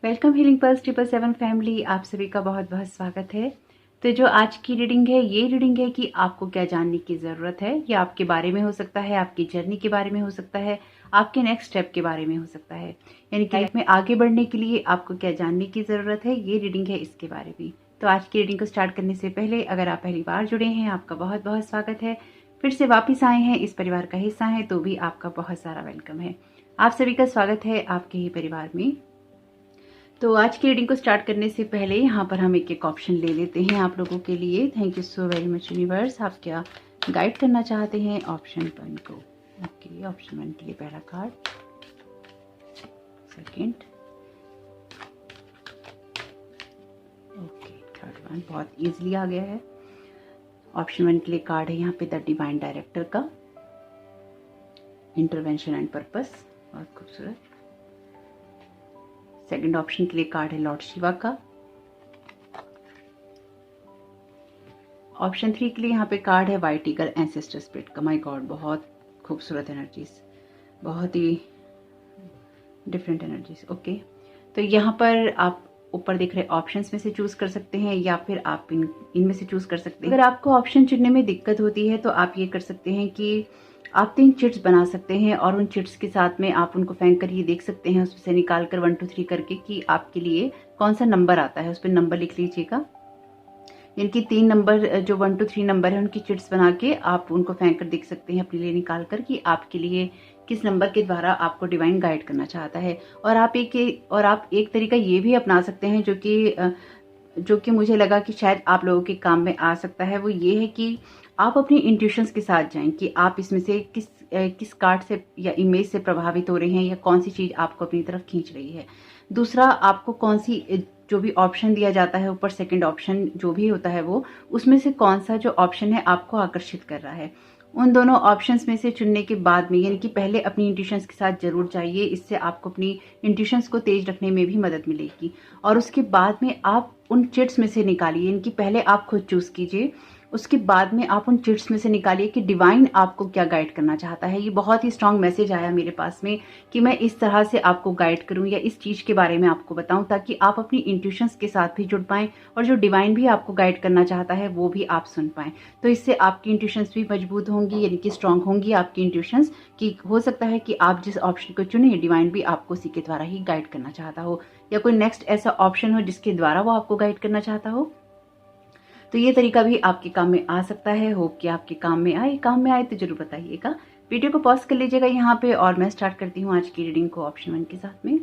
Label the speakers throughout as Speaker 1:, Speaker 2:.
Speaker 1: Welcome healing pulse 777 family, आप सभी का बहुत बहुत स्वागत है। तो जो आज की रीडिंग है, ये रीडिंग है कि आपको क्या जानने की ज़रूरत है। ये आपके बारे में हो सकता है, आपकी जर्नी के बारे में हो सकता है, आपके नेक्स्ट स्टेप के बारे में हो सकता है, यानी कि लाइफ में आगे बढ़ने के लिए आपको क्या जानने की ज़रूरत है, ये रीडिंग है इसके बारे में। तो आज की रीडिंग को स्टार्ट करने से पहले अगर आप पहली बार जुड़े हैं, आपका बहुत बहुत स्वागत है। फिर से वापस आए हैं, इस परिवार का हिस्सा हैं, तो भी आपका बहुत सारा वेलकम है। आप सभी का स्वागत है आपके ही परिवार में। तो आज की रीडिंग को स्टार्ट करने से पहले यहाँ पर हम एक एक ऑप्शन ले लेते हैं आप लोगों के लिए। Thank you so very much universe. आप क्या गाइड करना चाहते हैं ऑप्शन 1 को? ओके, ऑप्शन 1 के लिए पहला card, second, okay, third one बहुत इजीली आ गया है। ऑप्शन 1 के लिए कार्ड है यहाँ पे द डिवाइन डायरेक्टर का, इंटरवेंशन एंड पर्पस, बहुत खूबसूरत। सेकंड ऑप्शन के लिए कार्ड है लॉर्ड शिवा का। ऑप्शन 3 के लिए यहाँ पे कार्ड है वाइट ईगल एंसेस्टर स्पिरिट का। माय गॉड, बहुत खूबसूरत एनर्जीज, बहुत ही डिफरेंट एनर्जीज। ओके, तो यहाँ पर आप ऊपर देख रहे ऑप्शंस में से चूज कर सकते हैं या फिर आप इनमें से चूज कर सकते हैं। अगर आपको ऑप्शन चुनने में दिक्कत होती है तो आप ये कर सकते हैं कि आप 3 चिट्स बना सकते हैं और उन चिट्स के साथ में आप उनको फेंक कर ये देख सकते हैं, उसमें से निकाल कर 1 2 3 करके कि आपके लिए कौन सा नंबर आता है, उस पर नंबर लिख लीजिएगा। इनकी 3 नंबर जो 1 2 3 नंबर है उनकी चिट्स बना के आप उनको फेंक कर देख सकते हैं अपने लिए निकाल कर कि आपके लिए किस नंबर के द्वारा आपको डिवाइन गाइड करना चाहता है। और आप एक तरीका ये भी अपना सकते हैं जो कि मुझे लगा कि शायद आप लोगों के काम में आ सकता है। वो ये है कि आप अपनी इंट्यूशंस के साथ जाएं कि आप इसमें से किस कार्ड से या इमेज से प्रभावित हो रहे हैं या कौन सी चीज आपको अपनी तरफ खींच रही है। दूसरा, आपको कौन सी जो भी ऑप्शन दिया जाता है ऊपर, सेकंड ऑप्शन जो भी होता है वो, उसमें से कौन सा जो ऑप्शन है आपको आकर्षित कर रहा है। उन दोनों ऑप्शंस में से चुनने के बाद में, यानी कि पहले अपनी इंट्यूशंस के साथ जरूर जाइए, इससे आपको अपनी इंट्यूशंस को तेज रखने में भी मदद मिलेगी। और उसके बाद में आप उन चिट्स में से निकालिए, यानी कि पहले आप खुद चूज कीजिए, उसके बाद में आप उन चिट्स में से निकालिए कि डिवाइन आपको क्या गाइड करना चाहता है। ये बहुत ही स्ट्रांग मैसेज आया मेरे पास में कि मैं इस तरह से आपको गाइड करूं या इस चीज के बारे में आपको बताऊं, ताकि आप अपनी इंट्यूशंस के साथ भी जुड़ पाएं और जो डिवाइन भी आपको गाइड करना चाहता है वो भी आप सुन पाएं। तो इससे आपकी इंट्यूशंस भी मजबूत होंगी, यानी कि स्ट्रांग होंगी आपकी इंट्यूशंस, कि हो सकता है कि आप जिस ऑप्शन को चुने डिवाइन भी आपको उसी के द्वारा ही गाइड करना चाहता हो, या कोई नेक्स्ट ऐसा ऑप्शन हो जिसके द्वारा वो आपको गाइड करना चाहता हो। तो ये तरीका भी आपके काम में आ सकता है। होप कि आपके काम में आए तो जरूर बताइएगा। वीडियो को पॉज कर लीजिएगा यहाँ पे और मैं स्टार्ट करती हूँ आज की रीडिंग को ऑप्शन 1 के साथ में।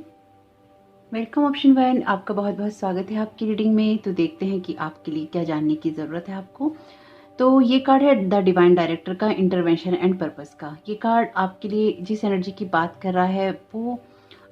Speaker 1: वेलकम ऑप्शन 1, आपका बहुत बहुत स्वागत है आपकी रीडिंग में। तो देखते हैं कि आपके लिए क्या जानने की जरूरत है आपको। तो ये कार्ड है द डिवाइन डायरेक्टर का, इंटरवेंशन एंड पर्पस का। ये कार्ड आपके लिए जिस एनर्जी की बात कर रहा है वो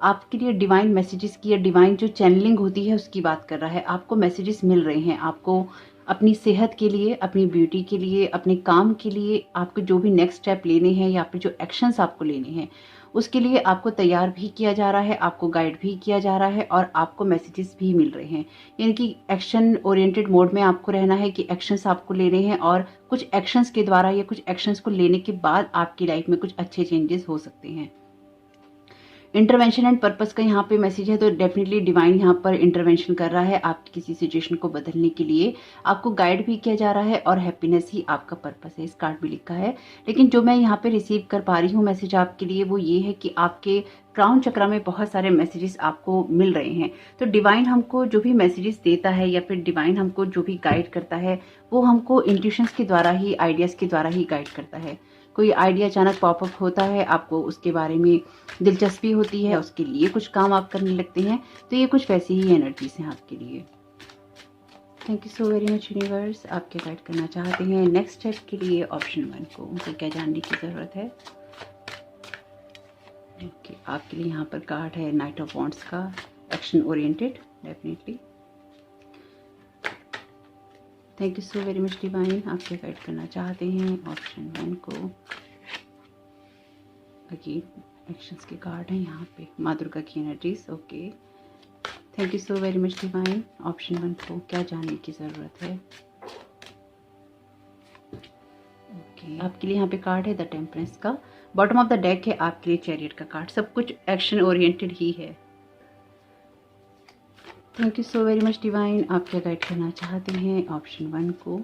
Speaker 1: आपके लिए डिवाइन मैसेजेस की या डिवाइन जो चैनलिंग होती है उसकी बात कर रहा है। आपको मैसेजेस मिल रहे हैं, आपको अपनी सेहत के लिए, अपनी ब्यूटी के लिए, अपने काम के लिए, आपको जो भी नेक्स्ट स्टेप लेने हैं या फिर जो एक्शंस आपको लेने हैं उसके लिए आपको तैयार भी किया जा रहा है, आपको गाइड भी किया जा रहा है और आपको मैसेजेस भी मिल रहे हैं। यानी कि एक्शन ओरिएंटेड मोड में आपको रहना है कि एक्शंस आपको लेने हैं और कुछ एक्शंस के द्वारा या कुछ एक्शंस को लेने के बाद आपकी लाइफ में कुछ अच्छे चेंजेस हो सकते हैं। इंटरवेंशन एंड पर्पस का यहाँ पे मैसेज है, तो डेफिनेटली डिवाइन यहाँ पर इंटरवेंशन कर रहा है आपकी किसी सिचुएशन को बदलने के लिए। आपको गाइड भी किया जा रहा है और हैप्पीनेस ही आपका पर्पस है, इस कार्ड भी लिखा है। लेकिन जो मैं यहाँ पे रिसीव कर पा रही हूँ मैसेज आपके लिए वो ये है कि आपके क्राउन चक्र में बहुत सारे मैसेजेस आपको मिल रहे हैं। तो डिवाइन हमको जो भी मैसेजेस देता है या फिर डिवाइन हमको जो भी गाइड करता है वो हमको इंट्यूशंस के द्वारा ही, आइडियाज के द्वारा ही गाइड करता है। कोई आइडिया अचानक पॉपअप होता है, आपको उसके बारे में दिलचस्पी होती है, उसके लिए कुछ काम आप करने लगते हैं, तो ये कुछ वैसी ही एनर्जीज हैं आपके लिए। Thank you so very much universe. आप क्या गाइड करना चाहते हैं नेक्स्ट स्टेप के लिए ऑप्शन 1 को, उनको क्या जानने की जरूरत है। ओके, आपके लिए यहाँ पर कार्ड है नाइट ऑफ वॉन्ड्स का, action oriented definitely. Thank you so very much divine. आप क्या गाइड करना चाहते हैं ऑप्शन 1 को। अगेन एक्शंस के कार्ड हैं यहाँ पे, माँ दुर्गा की energies. Okay, thank you so very much divine. Option 1 को क्या जानने की जरूरत है। ओके, आपके लिए यहाँ पे कार्ड है द टेम्परेंस का। बॉटम ऑफ द डेक है आपके लिए चैरियट का कार्ड। सब कुछ एक्शन ओरिएंटेड ही है। Thank you so very much divine. आप क्या गाइड करना चाहते हैं ऑप्शन 1 को।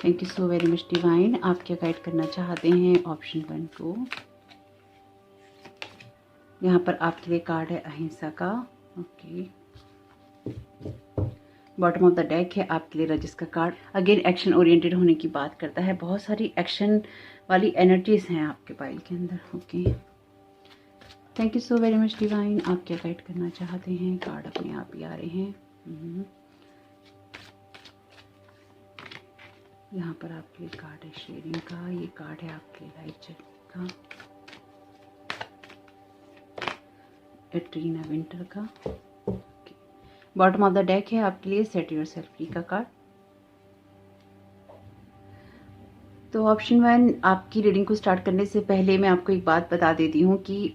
Speaker 1: Thank you so very much divine. आप क्या गाइड करना चाहते हैं ऑप्शन 1 को। यहाँ पर आपके लिए कार्ड है अहिंसा का। Okay, bottom of the deck है आपके लिए रजिस का कार्ड। अगेन एक्शन ओरिएंटेड होने की बात करता है। बहुत सारी एक्शन वाली एनर्जीज हैं आपके पाइल के अंदर। Okay, thank you so very much divine. आप क्या गाइड करना चाहते हैं। कार्ड अपने आप ही आ रहे हैं। यहाँ पर आपके लिए कार्ड है शेयरिंग का। ये कार्ड है आपके लिए लाइफ जर्नी का। एट्रीना विंटर का। बॉटम ऑफ द डेक है आपके लिए सेट योरसेल्फ फ्री का कार्ड। तो ऑप्शन 1, आपकी रीडिंग को स्टार्ट करने से पहले मैं आपको एक बात बता देती हूँ कि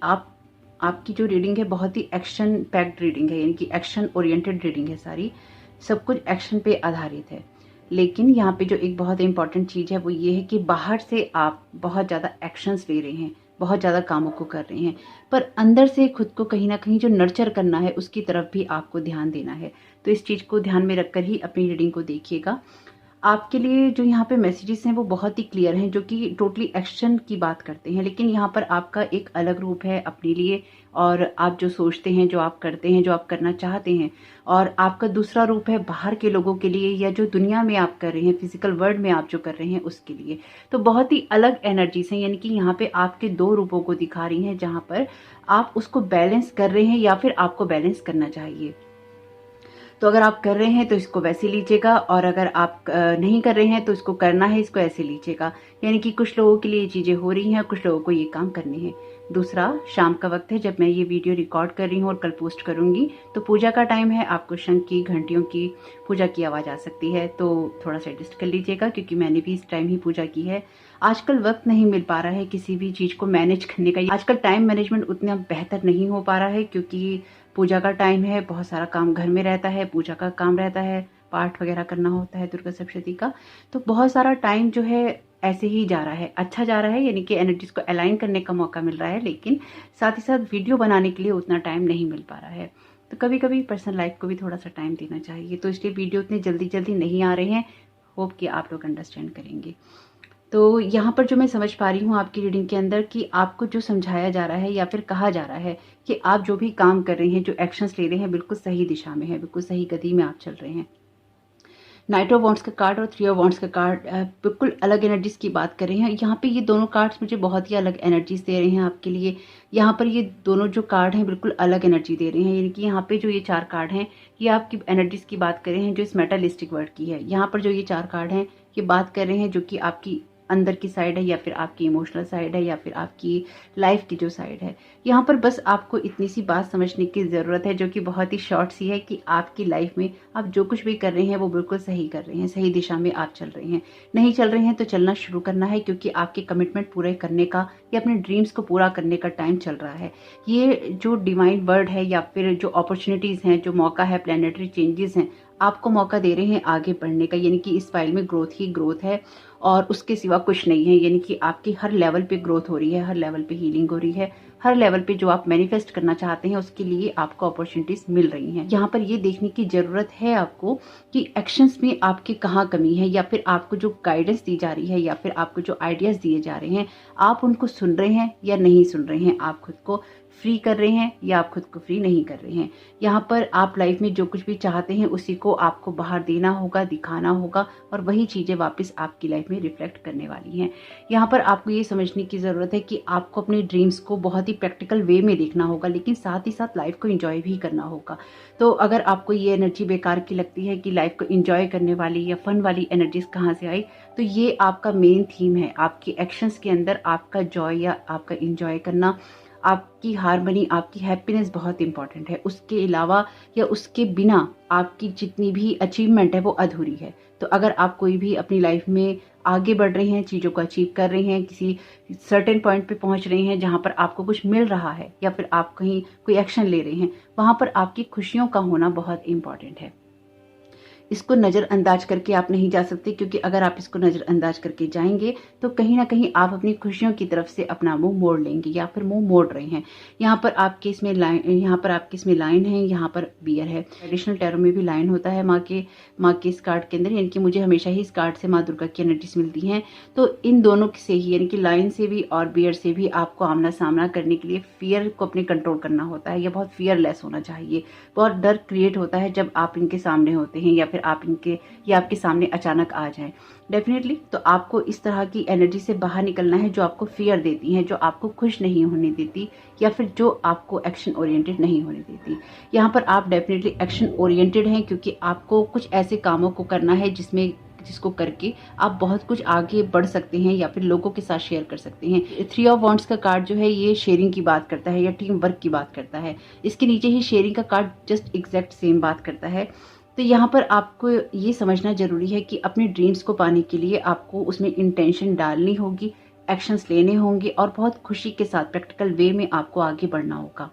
Speaker 1: आपकी जो रीडिंग है बहुत ही एक्शन पैक्ड रीडिंग है, यानी कि एक्शन ओरिएंटेड रीडिंग है सारी। सब कुछ एक्शन पे आधारित है। लेकिन यहाँ पे जो एक बहुत इंपॉर्टेंट चीज़ है वो ये है कि बाहर से आप बहुत ज़्यादा एक्शंस ले रहे हैं, बहुत ज़्यादा कामों को कर रहे हैं, पर अंदर से खुद को कहीं ना कहीं जो नर्चर करना है उसकी तरफ भी आपको ध्यान देना है। तो इस चीज़ को ध्यान में रखकर ही अपनी रीडिंग को देखिएगा। आपके लिए जो यहाँ पे मैसेजेस हैं वो बहुत ही क्लियर हैं, जो कि टोटली एक्शन की बात करते हैं। लेकिन यहाँ पर आपका एक अलग रूप है अपने लिए, और आप जो सोचते हैं, जो आप करते हैं, जो आप करना चाहते हैं, और आपका दूसरा रूप है बाहर के लोगों के लिए, या जो दुनिया में आप कर रहे हैं, फिजिकल वर्ल्ड में आप जो कर रहे हैं उसके लिए। तो बहुत ही अलग एनर्जीज हैं, यानी कि यहाँ पे आपके 2 रूपों को दिखा रही हैं, जहाँ पर आप उसको बैलेंस कर रहे हैं या फिर आपको बैलेंस करना चाहिए। तो अगर आप कर रहे हैं तो इसको वैसे लीजिएगा, और अगर आप नहीं कर रहे हैं तो इसको करना है, इसको ऐसे लीजिएगा। यानी कि कुछ लोगों के लिए ये चीज़ें हो रही हैं, कुछ लोगों को ये काम करने हैं। दूसरा, शाम का वक्त है जब मैं ये वीडियो रिकॉर्ड कर रही हूँ और कल पोस्ट करूँगी, तो पूजा का टाइम है। आपको शंख की, घंटियों की, पूजा की आवाज़ आ सकती है, तो थोड़ा सा एडजस्ट कर लीजिएगा, क्योंकि मैंने भी इस टाइम ही पूजा की है। आजकल वक्त नहीं मिल पा रहा है किसी भी चीज़ को मैनेज करने का। आजकल टाइम मैनेजमेंट उतना बेहतर नहीं हो पा रहा है, क्योंकि पूजा का टाइम है, बहुत सारा काम घर में रहता है, पूजा का काम रहता है, पाठ वगैरह करना होता है दुर्गा सप्तशती का। तो बहुत सारा टाइम जो है ऐसे ही जा रहा है, अच्छा जा रहा है, यानी कि एनर्जीज को अलाइन करने का मौका मिल रहा है। लेकिन साथ ही साथ वीडियो बनाने के लिए उतना टाइम नहीं मिल पा रहा है। तो कभी कभी पर्सनल लाइफ को भी थोड़ा सा टाइम देना चाहिए। तो इसलिए वीडियो इतने जल्दी नहीं आ रहे हैं। होप कि आप लोग अंडरस्टैंड करेंगे। तो यहाँ पर जो मैं समझ पा रही हूँ आपकी रीडिंग के अंदर, कि आपको जो समझाया जा रहा है या फिर कहा जा रहा है कि आप जो भी काम कर रहे हैं, जो एक्शंस ले रहे हैं, बिल्कुल सही दिशा में है, बिल्कुल सही गति में आप चल रहे हैं। नाइट ऑफ वॉन्ड्स का कार्ड और 3 ऑफ वॉन्ड्स का कार्ड बिल्कुल अलग एनर्जीज की बात कर रहे हैं। यहाँ पे ये दोनों कार्ड्स मुझे बहुत ही अलग एनर्जीज दे रहे हैं आपके लिए। यहाँ पर ये दोनों जो कार्ड हैं बिल्कुल अलग एनर्जी दे रहे हैं, यानी कि यहाँ पे जो ये 4 कार्ड हैं ये आपकी एनर्जीज की बात कर रहे हैं जो इस मेटालिस्टिक वर्ल्ड की है। यहाँ पर जो ये 4 कार्ड हैं ये बात कर रहे हैं जो कि आपकी अंदर की साइड है, या फिर आपकी इमोशनल साइड है, या फिर आपकी लाइफ की जो साइड है। यहाँ पर बस आपको इतनी सी बात समझने की ज़रूरत है, जो कि बहुत ही शॉर्ट सी है, कि आपकी लाइफ में आप जो कुछ भी कर रहे हैं वो बिल्कुल सही कर रहे हैं, सही दिशा में आप चल रहे हैं। नहीं चल रहे हैं तो चलना शुरू करना है, क्योंकि आपके कमिटमेंट पूरे करने का या अपने ड्रीम्स को पूरा करने का टाइम चल रहा है। ये जो डिवाइन वर्ड है, या फिर जो अपॉर्चुनिटीज़ हैं, जो मौका है, प्लानिटरी चेंजेस हैं, आपको मौका दे रहे हैं आगे बढ़ने का। यानी कि इस फाइल में ग्रोथ ही ग्रोथ है, और उसके सिवा कुछ नहीं है। यानी कि आपकी हर लेवल पे ग्रोथ हो रही है, हर लेवल पे हीलिंग हो रही है, हर लेवल पे जो आप मैनिफेस्ट करना चाहते हैं उसके लिए आपको अपॉर्चुनिटीज मिल रही हैं। यहाँ पर ये देखने की जरूरत है आपको कि एक्शंस में आपकी कहाँ कमी है, या फिर आपको जो गाइडेंस दी जा रही है, या फिर आपको जो आइडियाज दिए जा रहे हैं, आप उनको सुन रहे हैं या नहीं सुन रहे हैं। आप खुद को फ्री कर रहे हैं या आप खुद को फ्री नहीं कर रहे हैं। यहाँ पर आप लाइफ में जो कुछ भी चाहते हैं उसी को आपको बाहर देना होगा, दिखाना होगा, और वही चीज़ें वापस आपकी लाइफ में रिफ्लेक्ट करने वाली हैं। यहाँ पर आपको ये समझने की ज़रूरत है कि आपको अपने ड्रीम्स को बहुत ही प्रैक्टिकल वे में देखना होगा, लेकिन साथ ही साथ लाइफ को एंजॉय भी करना होगा। तो अगर आपको ये एनर्जी बेकार की लगती है कि लाइफ को एंजॉय करने वाली या फन वाली एनर्जीज कहाँ से आई, तो ये आपका मेन थीम है। आपके एक्शंस के अंदर आपका जॉय या आपका एंजॉय करना, आपकी हार्मनी, आपकी हैप्पीनेस बहुत इंपॉर्टेंट है। उसके अलावा या उसके बिना आपकी जितनी भी अचीवमेंट है वो अधूरी है। तो अगर आप कोई भी अपनी लाइफ में आगे बढ़ रहे हैं, चीज़ों को अचीव कर रहे हैं, किसी सर्टेन पॉइंट पे पहुंच रहे हैं जहां पर आपको कुछ मिल रहा है, या फिर आप कहीं कोई एक्शन ले रहे हैं, वहां पर आपकी खुशियों का होना बहुत इंपॉर्टेंट है। इसको नज़रअंदाज करके आप नहीं जा सकते, क्योंकि अगर आप इसको नज़रअंदाज करके जाएंगे तो कहीं ना कहीं आप अपनी खुशियों की तरफ से अपना मुंह मोड़ लेंगे या फिर मुंह मोड़ रहे हैं। यहाँ पर आपके इसमें लाइन है, यहाँ पर बियर है। ट्रेडिशनल टैरो में भी लाइन होता है माँ के इस कार्ड के अंदर, यानी कि मुझे हमेशा ही इस कार्ड से माँ दुर्गा की एनर्जीज मिलती हैं। तो इन दोनों से ही, यानी कि लाइन से भी और बियर से भी आपको आमना सामना करने के लिए फियर को अपने कंट्रोल करना होता है, या बहुत फियरलेस होना चाहिए। बहुत डर क्रिएट होता है जब आप इनके सामने होते हैं, या फिर आपके सामने अचानक आ जाए डेफिनेटली। तो आपको इस तरह की एनर्जी से बाहर निकलना है जो आपको फियर देती है, जो आपको खुश नहीं होने देती, या फिर जो आपको एक्शन ओरिएंटेड नहीं होने देती। यहाँ पर आप डेफिनेटली एक्शन ओरिएंटेड हैं, क्योंकि आपको कुछ ऐसे कामों को करना है जिसको करके आप बहुत कुछ आगे बढ़ सकते हैं या फिर लोगों के साथ शेयर कर सकते हैं। 3 ऑफ वॉन्ड्स का कार्ड जो है ये शेयरिंग की बात करता है या टीम वर्क की बात करता है। इसके नीचे ही शेयरिंग का कार्ड जस्ट एग्जैक्ट सेम बात करता है। तो यहाँ पर आपको ये समझना जरूरी है कि अपने ड्रीम्स को पाने के लिए आपको उसमें इंटेंशन डालनी होगी, एक्शंस लेने होंगे, और बहुत खुशी के साथ प्रैक्टिकल वे में आपको आगे बढ़ना होगा।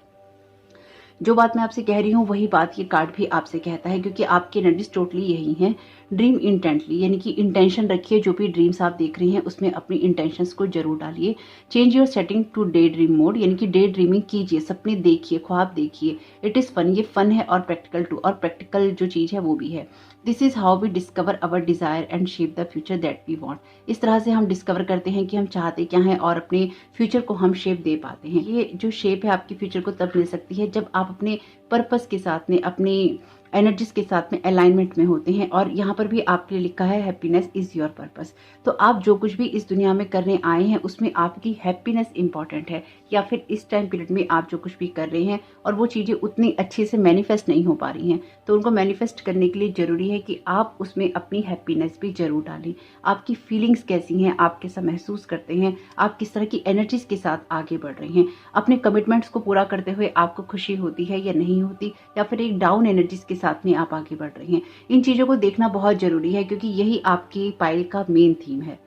Speaker 1: जो बात मैं आपसे कह रही हूँ वही बात ये कार्ड भी आपसे कहता है, क्योंकि आपकी एनर्जीज टोटली यही हैं। ड्रीम इंटेंटली, यानी कि इंटेंशन रखिए, जो भी ड्रीम्स आप देख रही हैं उसमें अपनी इंटेंशंस को जरूर डालिए। Change your setting to daydream mode, यानी कि डे ड्रीमिंग कीजिए, सपने देखिए, ख्वाब देखिए। इट इज़ फन, ये फन है और प्रैक्टिकल टू, और प्रैक्टिकल जो चीज़ है वो भी है। This is how we discover our desire and shape the future that we want. इस तरह से हम डिस्कवर करते हैं कि हम चाहते क्या हैं और अपने फ्यूचर को हम शेप दे पाते हैं। ये जो शेप है आपकी फ्यूचर को तब मिल सकती है जब आप अपने पर्पस के साथ में, अपनी एनर्जीज के साथ में अलाइनमेंट में होते हैं। और यहाँ पर भी आपके लिए लिखा है हैप्पीनेस इज योर पर्पस। तो आप जो कुछ भी इस दुनिया में करने आए हैं उसमें आपकी हैप्पीनेस इंपॉर्टेंट है, या फिर इस टाइम पीरियड में आप जो कुछ भी कर रहे हैं और वो चीज़ें उतनी अच्छे से मैनिफेस्ट नहीं हो पा रही हैं, तो उनको मैनिफेस्ट करने के लिए ज़रूरी है कि आप उसमें अपनी हैप्पीनेस भी जरूर डालें। आपकी फीलिंग्स कैसी हैं, आप कैसा महसूस करते हैं, आप किस तरह की एनर्जीज के साथ आगे बढ़ रहे हैं, अपने कमिटमेंट्स को पूरा करते हुए आपको खुशी होती है या नहीं होती, या फिर एक डाउन एनर्जीज के साथ में आप आगे बढ़ रहे हैं। इन चीज़ों को देखना बहुत ज़रूरी है, क्योंकि यही आपकी पाइल का मेन थीम है।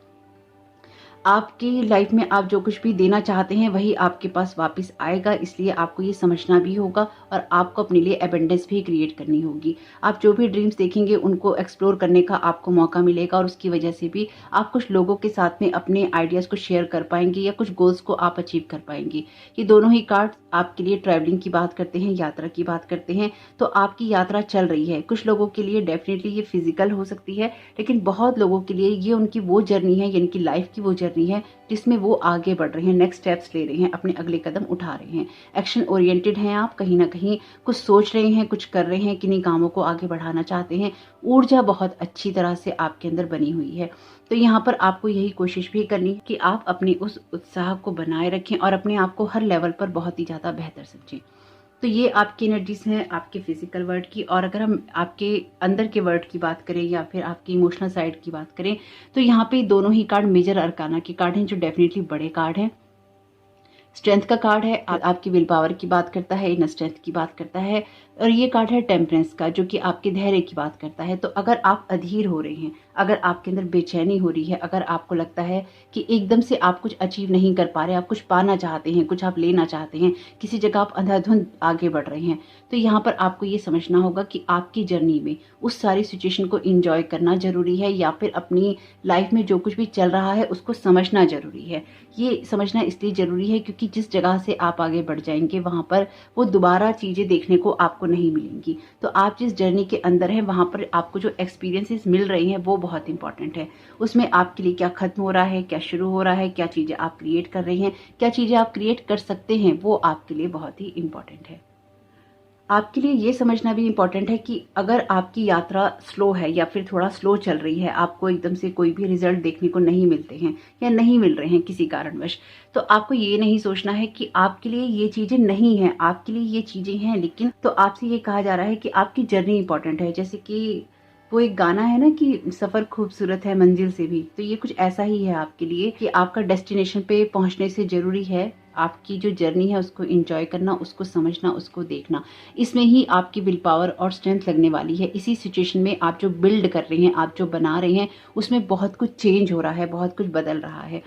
Speaker 1: आपकी लाइफ में आप जो कुछ भी देना चाहते हैं वही आपके पास वापस आएगा, इसलिए आपको ये समझना भी होगा और आपको अपने लिए एबेंडेंस भी क्रिएट करनी होगी। आप जो भी ड्रीम्स देखेंगे उनको एक्सप्लोर करने का आपको मौका मिलेगा, और उसकी वजह से भी आप कुछ लोगों के साथ में अपने आइडियाज़ को शेयर कर पाएंगे, या कुछ गोल्स को आप अचीव कर पाएंगे। ये दोनों ही कार्ड आपके लिए ट्रैवलिंग की बात करते हैं, यात्रा की बात करते हैं। तो आपकी यात्रा चल रही है। कुछ लोगों के लिए डेफिनेटली ये फिजिकल हो सकती है, लेकिन बहुत लोगों के लिए ये उनकी वो जर्नी है, यानी कि लाइफ की वो जर्नी है जिसमें वो आगे बढ़ रहे हैं, नेक्स्ट स्टेप्स ले रहे हैं, अपने अगले कदम उठा रहे हैं। एक्शन ओरिएंटेड हैं आप, कहीं ना कहीं कुछ सोच रहे हैं, कुछ कर रहे हैं, किन्हीं कामों को आगे बढ़ाना चाहते हैं। ऊर्जा बहुत अच्छी तरह से आपके अंदर बनी हुई है। तो यहाँ पर आपको यही कोशिश भी करनी है कि आप अपने उस उत्साह को बनाए रखें और अपने आप को हर लेवल पर बहुत ही ज़्यादा बेहतर समझें। तो ये आपकी एनर्जीज हैं आपके फिजिकल वर्ल्ड की। और अगर हम आपके अंदर के वर्ल्ड की बात करें या फिर आपकी इमोशनल साइड की बात करें, तो यहाँ पे दोनों ही कार्ड मेजर अरकाना के कार्ड हैं, जो डेफिनेटली बड़े कार्ड हैं। स्ट्रेंथ का कार्ड है, आपकी विल पावर की बात करता है, इनर स्ट्रेंथ की बात करता है। और ये कार्ड है टेम्परेंस का, जो कि आपके धैर्य की बात करता है। तो अगर आप अधीर हो रहे हैं, अगर आपके अंदर बेचैनी हो रही है, अगर आपको लगता है कि एकदम से आप कुछ अचीव नहीं कर पा रहे, आप कुछ पाना चाहते हैं, कुछ आप लेना चाहते हैं, किसी जगह आप अंधाधुंध आगे बढ़ रहे हैं, तो यहाँ पर आपको ये समझना होगा कि आपकी जर्नी में उस सारी सिचुएशन को इंजॉय करना जरूरी है, या फिर अपनी लाइफ में जो कुछ भी चल रहा है उसको समझना जरूरी है। ये समझना इसलिए जरूरी है क्योंकि जिस जगह से आप आगे बढ़ जाएंगे वहां पर वो दोबारा चीजें देखने को आपको नहीं मिलेंगी। तो आप जिस जर्नी के अंदर हैं वहां पर आपको जो एक्सपीरियंसेस मिल रहे हैं वो बहुत इंपॉर्टेंट है। उसमें आपके लिए क्या खत्म हो रहा है, क्या शुरू हो रहा है, क्या चीजें आप क्रिएट कर रहे हैं, क्या चीजें आप क्रिएट कर सकते हैं, वो आपके लिए बहुत ही इंपॉर्टेंट है। आपके लिए ये समझना भी इम्पॉर्टेंट है कि अगर आपकी यात्रा स्लो है या फिर थोड़ा स्लो चल रही है, आपको एकदम से कोई भी रिजल्ट देखने को नहीं मिलते हैं या नहीं मिल रहे हैं किसी कारणवश, तो आपको ये नहीं सोचना है कि आपके लिए ये चीजें नहीं हैं, आपके लिए ये चीजें हैं। लेकिन तो आपसे ये कहा जा रहा है कि आपकी जर्नी इंपॉर्टेंट है। जैसे कि वो एक गाना है ना कि सफर खूबसूरत है मंजिल से भी, तो ये कुछ ऐसा ही है आपके लिए कि आपका डेस्टिनेशन पे पहुंचने से जरूरी है आपकी जो जर्नी है उसको एंजॉय करना, उसको समझना, उसको देखना। इसमें ही आपकी विल पावर और स्ट्रेंथ लगने वाली है। इसी सिचुएशन में आप जो बिल्ड कर रहे हैं, आप जो बना रहे हैं, उसमें बहुत कुछ चेंज हो रहा है, बहुत कुछ बदल रहा है।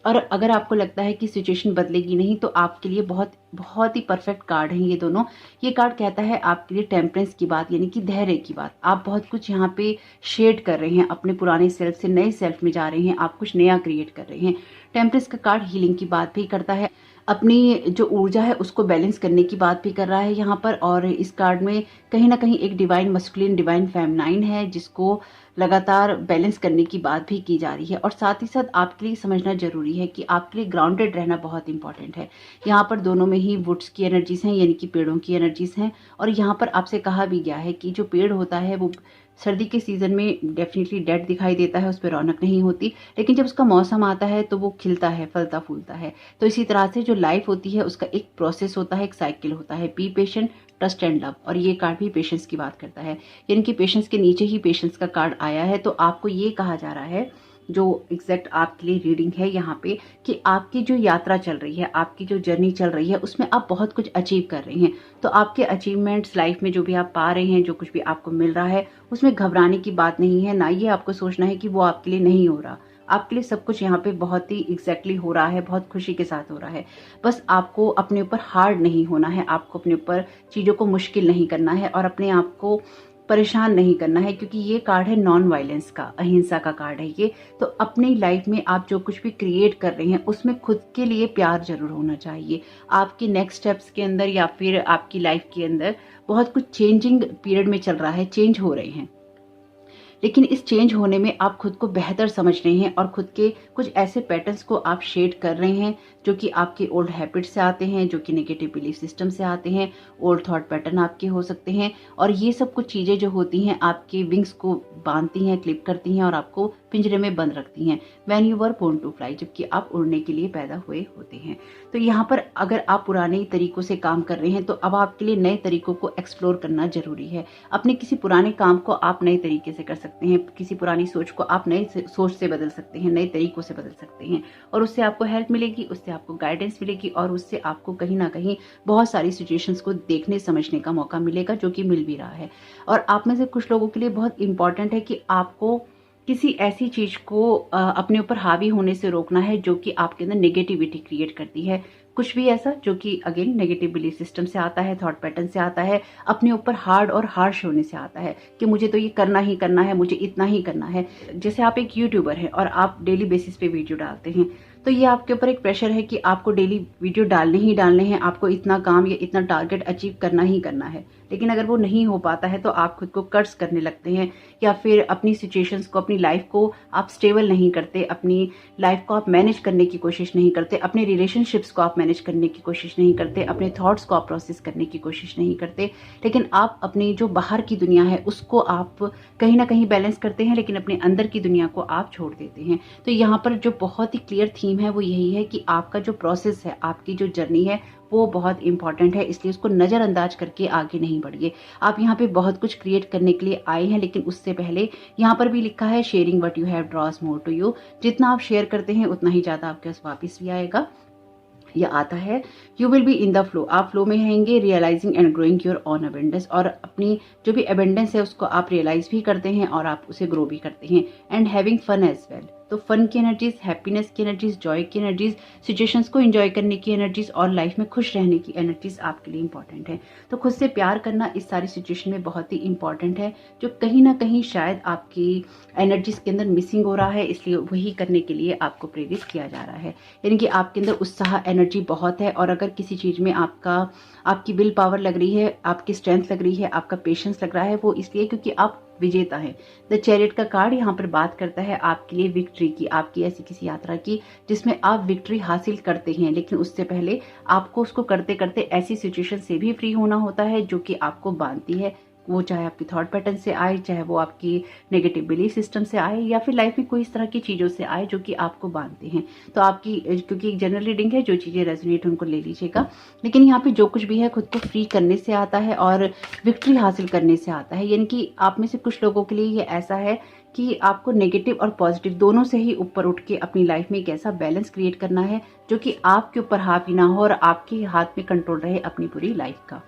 Speaker 1: और अगर आपको लगता है कि सिचुएशन बदलेगी नहीं, तो आपके लिए बहुत बहुत ही परफेक्ट कार्ड हैं ये दोनों। ये कार्ड कहता है आपके लिए टेम्परेंस की बात, यानी कि धैर्य की बात। आप बहुत कुछ यहाँ पे शेड कर रहे हैं, अपने पुराने सेल्फ से नए सेल्फ में जा रहे हैं, आप कुछ नया क्रिएट कर रहे हैं। टेम्परेंस का कार्ड हीलिंग की बात भी करता है, अपनी जो ऊर्जा है उसको बैलेंस करने की बात भी कर रहा है यहाँ पर। और इस कार्ड में कहीं ना कहीं एक डिवाइन मस्कुलिन डिवाइन फेमिनाइन है, जिसको लगातार बैलेंस करने की बात भी की जा रही है। और साथ ही साथ आपके लिए समझना जरूरी है कि आपके लिए ग्राउंडेड रहना बहुत इंपॉर्टेंट है। यहाँ पर दोनों में ही वुड्स की एनर्जीज हैं, यानी कि पेड़ों की एनर्जीज हैं। और यहाँ पर आपसे कहा भी गया है कि जो पेड़ होता है वो सर्दी के सीजन में डेफिनेटली डेड दिखाई देता है, उस पर रौनक नहीं होती, लेकिन जब उसका मौसम आता है तो वो खिलता है, फलता फूलता है। तो इसी तरह से जो लाइफ होती है उसका एक प्रोसेस होता है, एक साइकिल होता है। Be patient, trust and love. और ये कार्ड भी पेशेंस की बात करता है, यानी कि पेशेंस के नीचे ही पेशेंस का कार्ड आया है। तो आपको ये कहा जा रहा है, जो एग्जैक्ट आपके लिए रीडिंग है यहाँ पे, कि आपकी जो यात्रा चल रही है, आपकी जो जर्नी चल रही है, उसमें आप बहुत कुछ अचीव कर रहे हैं। तो आपके अचीवमेंट्स लाइफ में जो भी आप पा रहे हैं, जो कुछ भी आपको मिल रहा है, उसमें घबराने की बात नहीं है। ना ये आपको सोचना है कि वो आपके लिए नहीं हो रहा। आपके लिए सब कुछ यहाँ पे बहुत ही एग्जैक्टली हो रहा है, बहुत खुशी के साथ हो रहा है। बस आपको अपने ऊपर हार्ड नहीं होना है, आपको अपने ऊपर चीज़ों को मुश्किल नहीं करना है और अपने आप को परेशान नहीं करना है, क्योंकि ये कार्ड है नॉन वायलेंस का, अहिंसा का कार्ड है ये। तो अपनी लाइफ में आप जो कुछ भी क्रिएट कर रहे हैं उसमें खुद के लिए प्यार जरूर होना चाहिए। आपके नेक्स्ट स्टेप्स के अंदर या फिर आपकी लाइफ के अंदर बहुत कुछ चेंजिंग पीरियड में चल रहा है, चेंज हो रहे हैं, लेकिन इस चेंज होने में आप खुद को बेहतर समझ रहे हैं और खुद के कुछ ऐसे पैटर्न्स को आप शेड कर रहे हैं जो कि आपके ओल्ड हैबिट से आते हैं, जो कि नेगेटिव बिलीफ सिस्टम से आते हैं, ओल्ड थॉट पैटर्न आपके हो सकते हैं। और ये सब कुछ चीज़ें जो होती हैं आपके विंग्स को बांधती हैं, क्लिप करती हैं और आपको पिंजरे में बंद रखती हैं। When you were born to fly, जबकि आप उड़ने के लिए पैदा हुए होते हैं। तो यहाँ पर अगर आप पुराने तरीकों से काम कर रहे हैं तो अब आपके लिए नए तरीकों को एक्सप्लोर करना जरूरी है। अपने किसी पुराने काम को आप नए तरीके से कर सकते हैं, किसी पुरानी सोच को आप नए सोच से बदल सकते हैं, नए तरीकों से बदल सकते हैं। और उससे आपको हेल्प मिलेगी, उससे आपको गाइडेंस मिलेगी और उससे आपको कहीं ना कहीं बहुत सारी सिचुएशंस को देखने समझने का मौका मिलेगा, जो कि मिल भी रहा है। और आप में से कुछ लोगों के लिए बहुत इंपॉर्टेंट है कि आपको किसी ऐसी चीज को अपने ऊपर हावी होने से रोकना है जो कि आपके अंदर नेगेटिविटी क्रिएट करती है। कुछ भी ऐसा जो कि अगेन नेगेटिव बिलीफ सिस्टम से आता है, थॉट पैटर्न से आता है, अपने ऊपर हार्ड और हार्श होने से आता है कि मुझे तो ये करना ही करना है, मुझे इतना ही करना है। जैसे आप एक यूट्यूबर हैं और आप डेली बेसिस पे वीडियो डालते हैं, तो ये आपके ऊपर एक प्रेशर है कि आपको डेली वीडियो डालने ही डालने हैं, आपको इतना काम या इतना टारगेट अचीव करना ही करना है। लेकिन अगर वो नहीं हो पाता है तो आप खुद को कर्ज करने लगते हैं, या फिर अपनी सिचुएशंस को, अपनी लाइफ को आप स्टेबल नहीं करते, अपनी लाइफ को आप मैनेज करने की कोशिश नहीं करते, अपने रिलेशनशिप्स को आप मैनेज करने की कोशिश नहीं करते, अपने थॉट्स को आप प्रोसेस करने की कोशिश नहीं करते। लेकिन आप अपनी जो बाहर की दुनिया है उसको आप कहीं ना कहीं बैलेंस करते हैं, लेकिन अपने अंदर की दुनिया को आप छोड़ देते हैं। तो यहाँ पर जो बहुत ही क्लियर थीम है वो यही है कि आपका जो प्रोसेस है, आपकी जो जर्नी है वो बहुत इंपॉर्टेंट है, इसलिए उसको नज़रअंदाज करके आगे नहीं बढ़िए। आप यहाँ पे बहुत कुछ क्रिएट करने के लिए आए हैं, लेकिन उससे पहले यहाँ पर भी लिखा है sharing what you have draws more to you. जितना आप शेयर करते हैं उतना ही ज़्यादा आपके पास वापस भी आएगा। यह आता है you will be in the flow, आप फ्लो में रहेंगे, realising and growing your own abundance, और अपनी जो भी अबेंडेंस है उसको आप रियलाइज भी करते हैं और आप उसे ग्रो भी करते हैं। And having fun as well, तो फन की एनर्जीज, हैप्पीनेस की एनर्जीज, जॉय की एनर्जीज, सिचुएशंस को एंजॉय करने की एनर्जीज और लाइफ में खुश रहने की एनर्जीज आपके लिए इंपॉर्टेंट है। तो खुद से प्यार करना इस सारी सिचुएशन में बहुत ही इंपॉर्टेंट है, जो कहीं ना कहीं शायद आपकी एनर्जीज के अंदर मिसिंग हो रहा है, इसलिए वही करने के लिए आपको प्रेरित किया जा रहा है। यानी कि आपके अंदर उत्साह, एनर्जी बहुत है, और अगर किसी चीज में आपकी विल पावर लग रही है, आपकी स्ट्रेंथ लग रही है, आपका पेशेंस लग रहा है, वो इसलिए क्योंकि आप विजेता है। द चैरियट का कार्ड यहाँ पर बात करता है आपके लिए विक्ट्री की, आपकी ऐसी किसी यात्रा की जिसमें आप विक्ट्री हासिल करते हैं, लेकिन उससे पहले आपको उसको करते करते ऐसी सिचुएशन से भी फ्री होना होता है जो कि आपको बांधती है। वो चाहे आपकी थॉट पैटर्न से आए, चाहे वो आपकी नेगेटिव बिलीफ सिस्टम से आए, या फिर लाइफ में कोई इस तरह की चीज़ों से आए जो कि आपको बांधते हैं। तो आपकी, क्योंकि एक जनरल रीडिंग है, जो चीज़ें रेजोनेट उनको ले लीजिएगा, लेकिन यहाँ पे जो कुछ भी है खुद को फ्री करने से आता है और विक्ट्री हासिल करने से आता है। यानी कि आप में से कुछ लोगों के लिए ये ऐसा है कि आपको नेगेटिव और पॉजिटिव दोनों से ही ऊपर उठ के अपनी लाइफ में एक ऐसा बैलेंस क्रिएट करना है जो कि आपके ऊपर हावी ना हो और आपके हाथ में कंट्रोल रहे अपनी पूरी लाइफ का।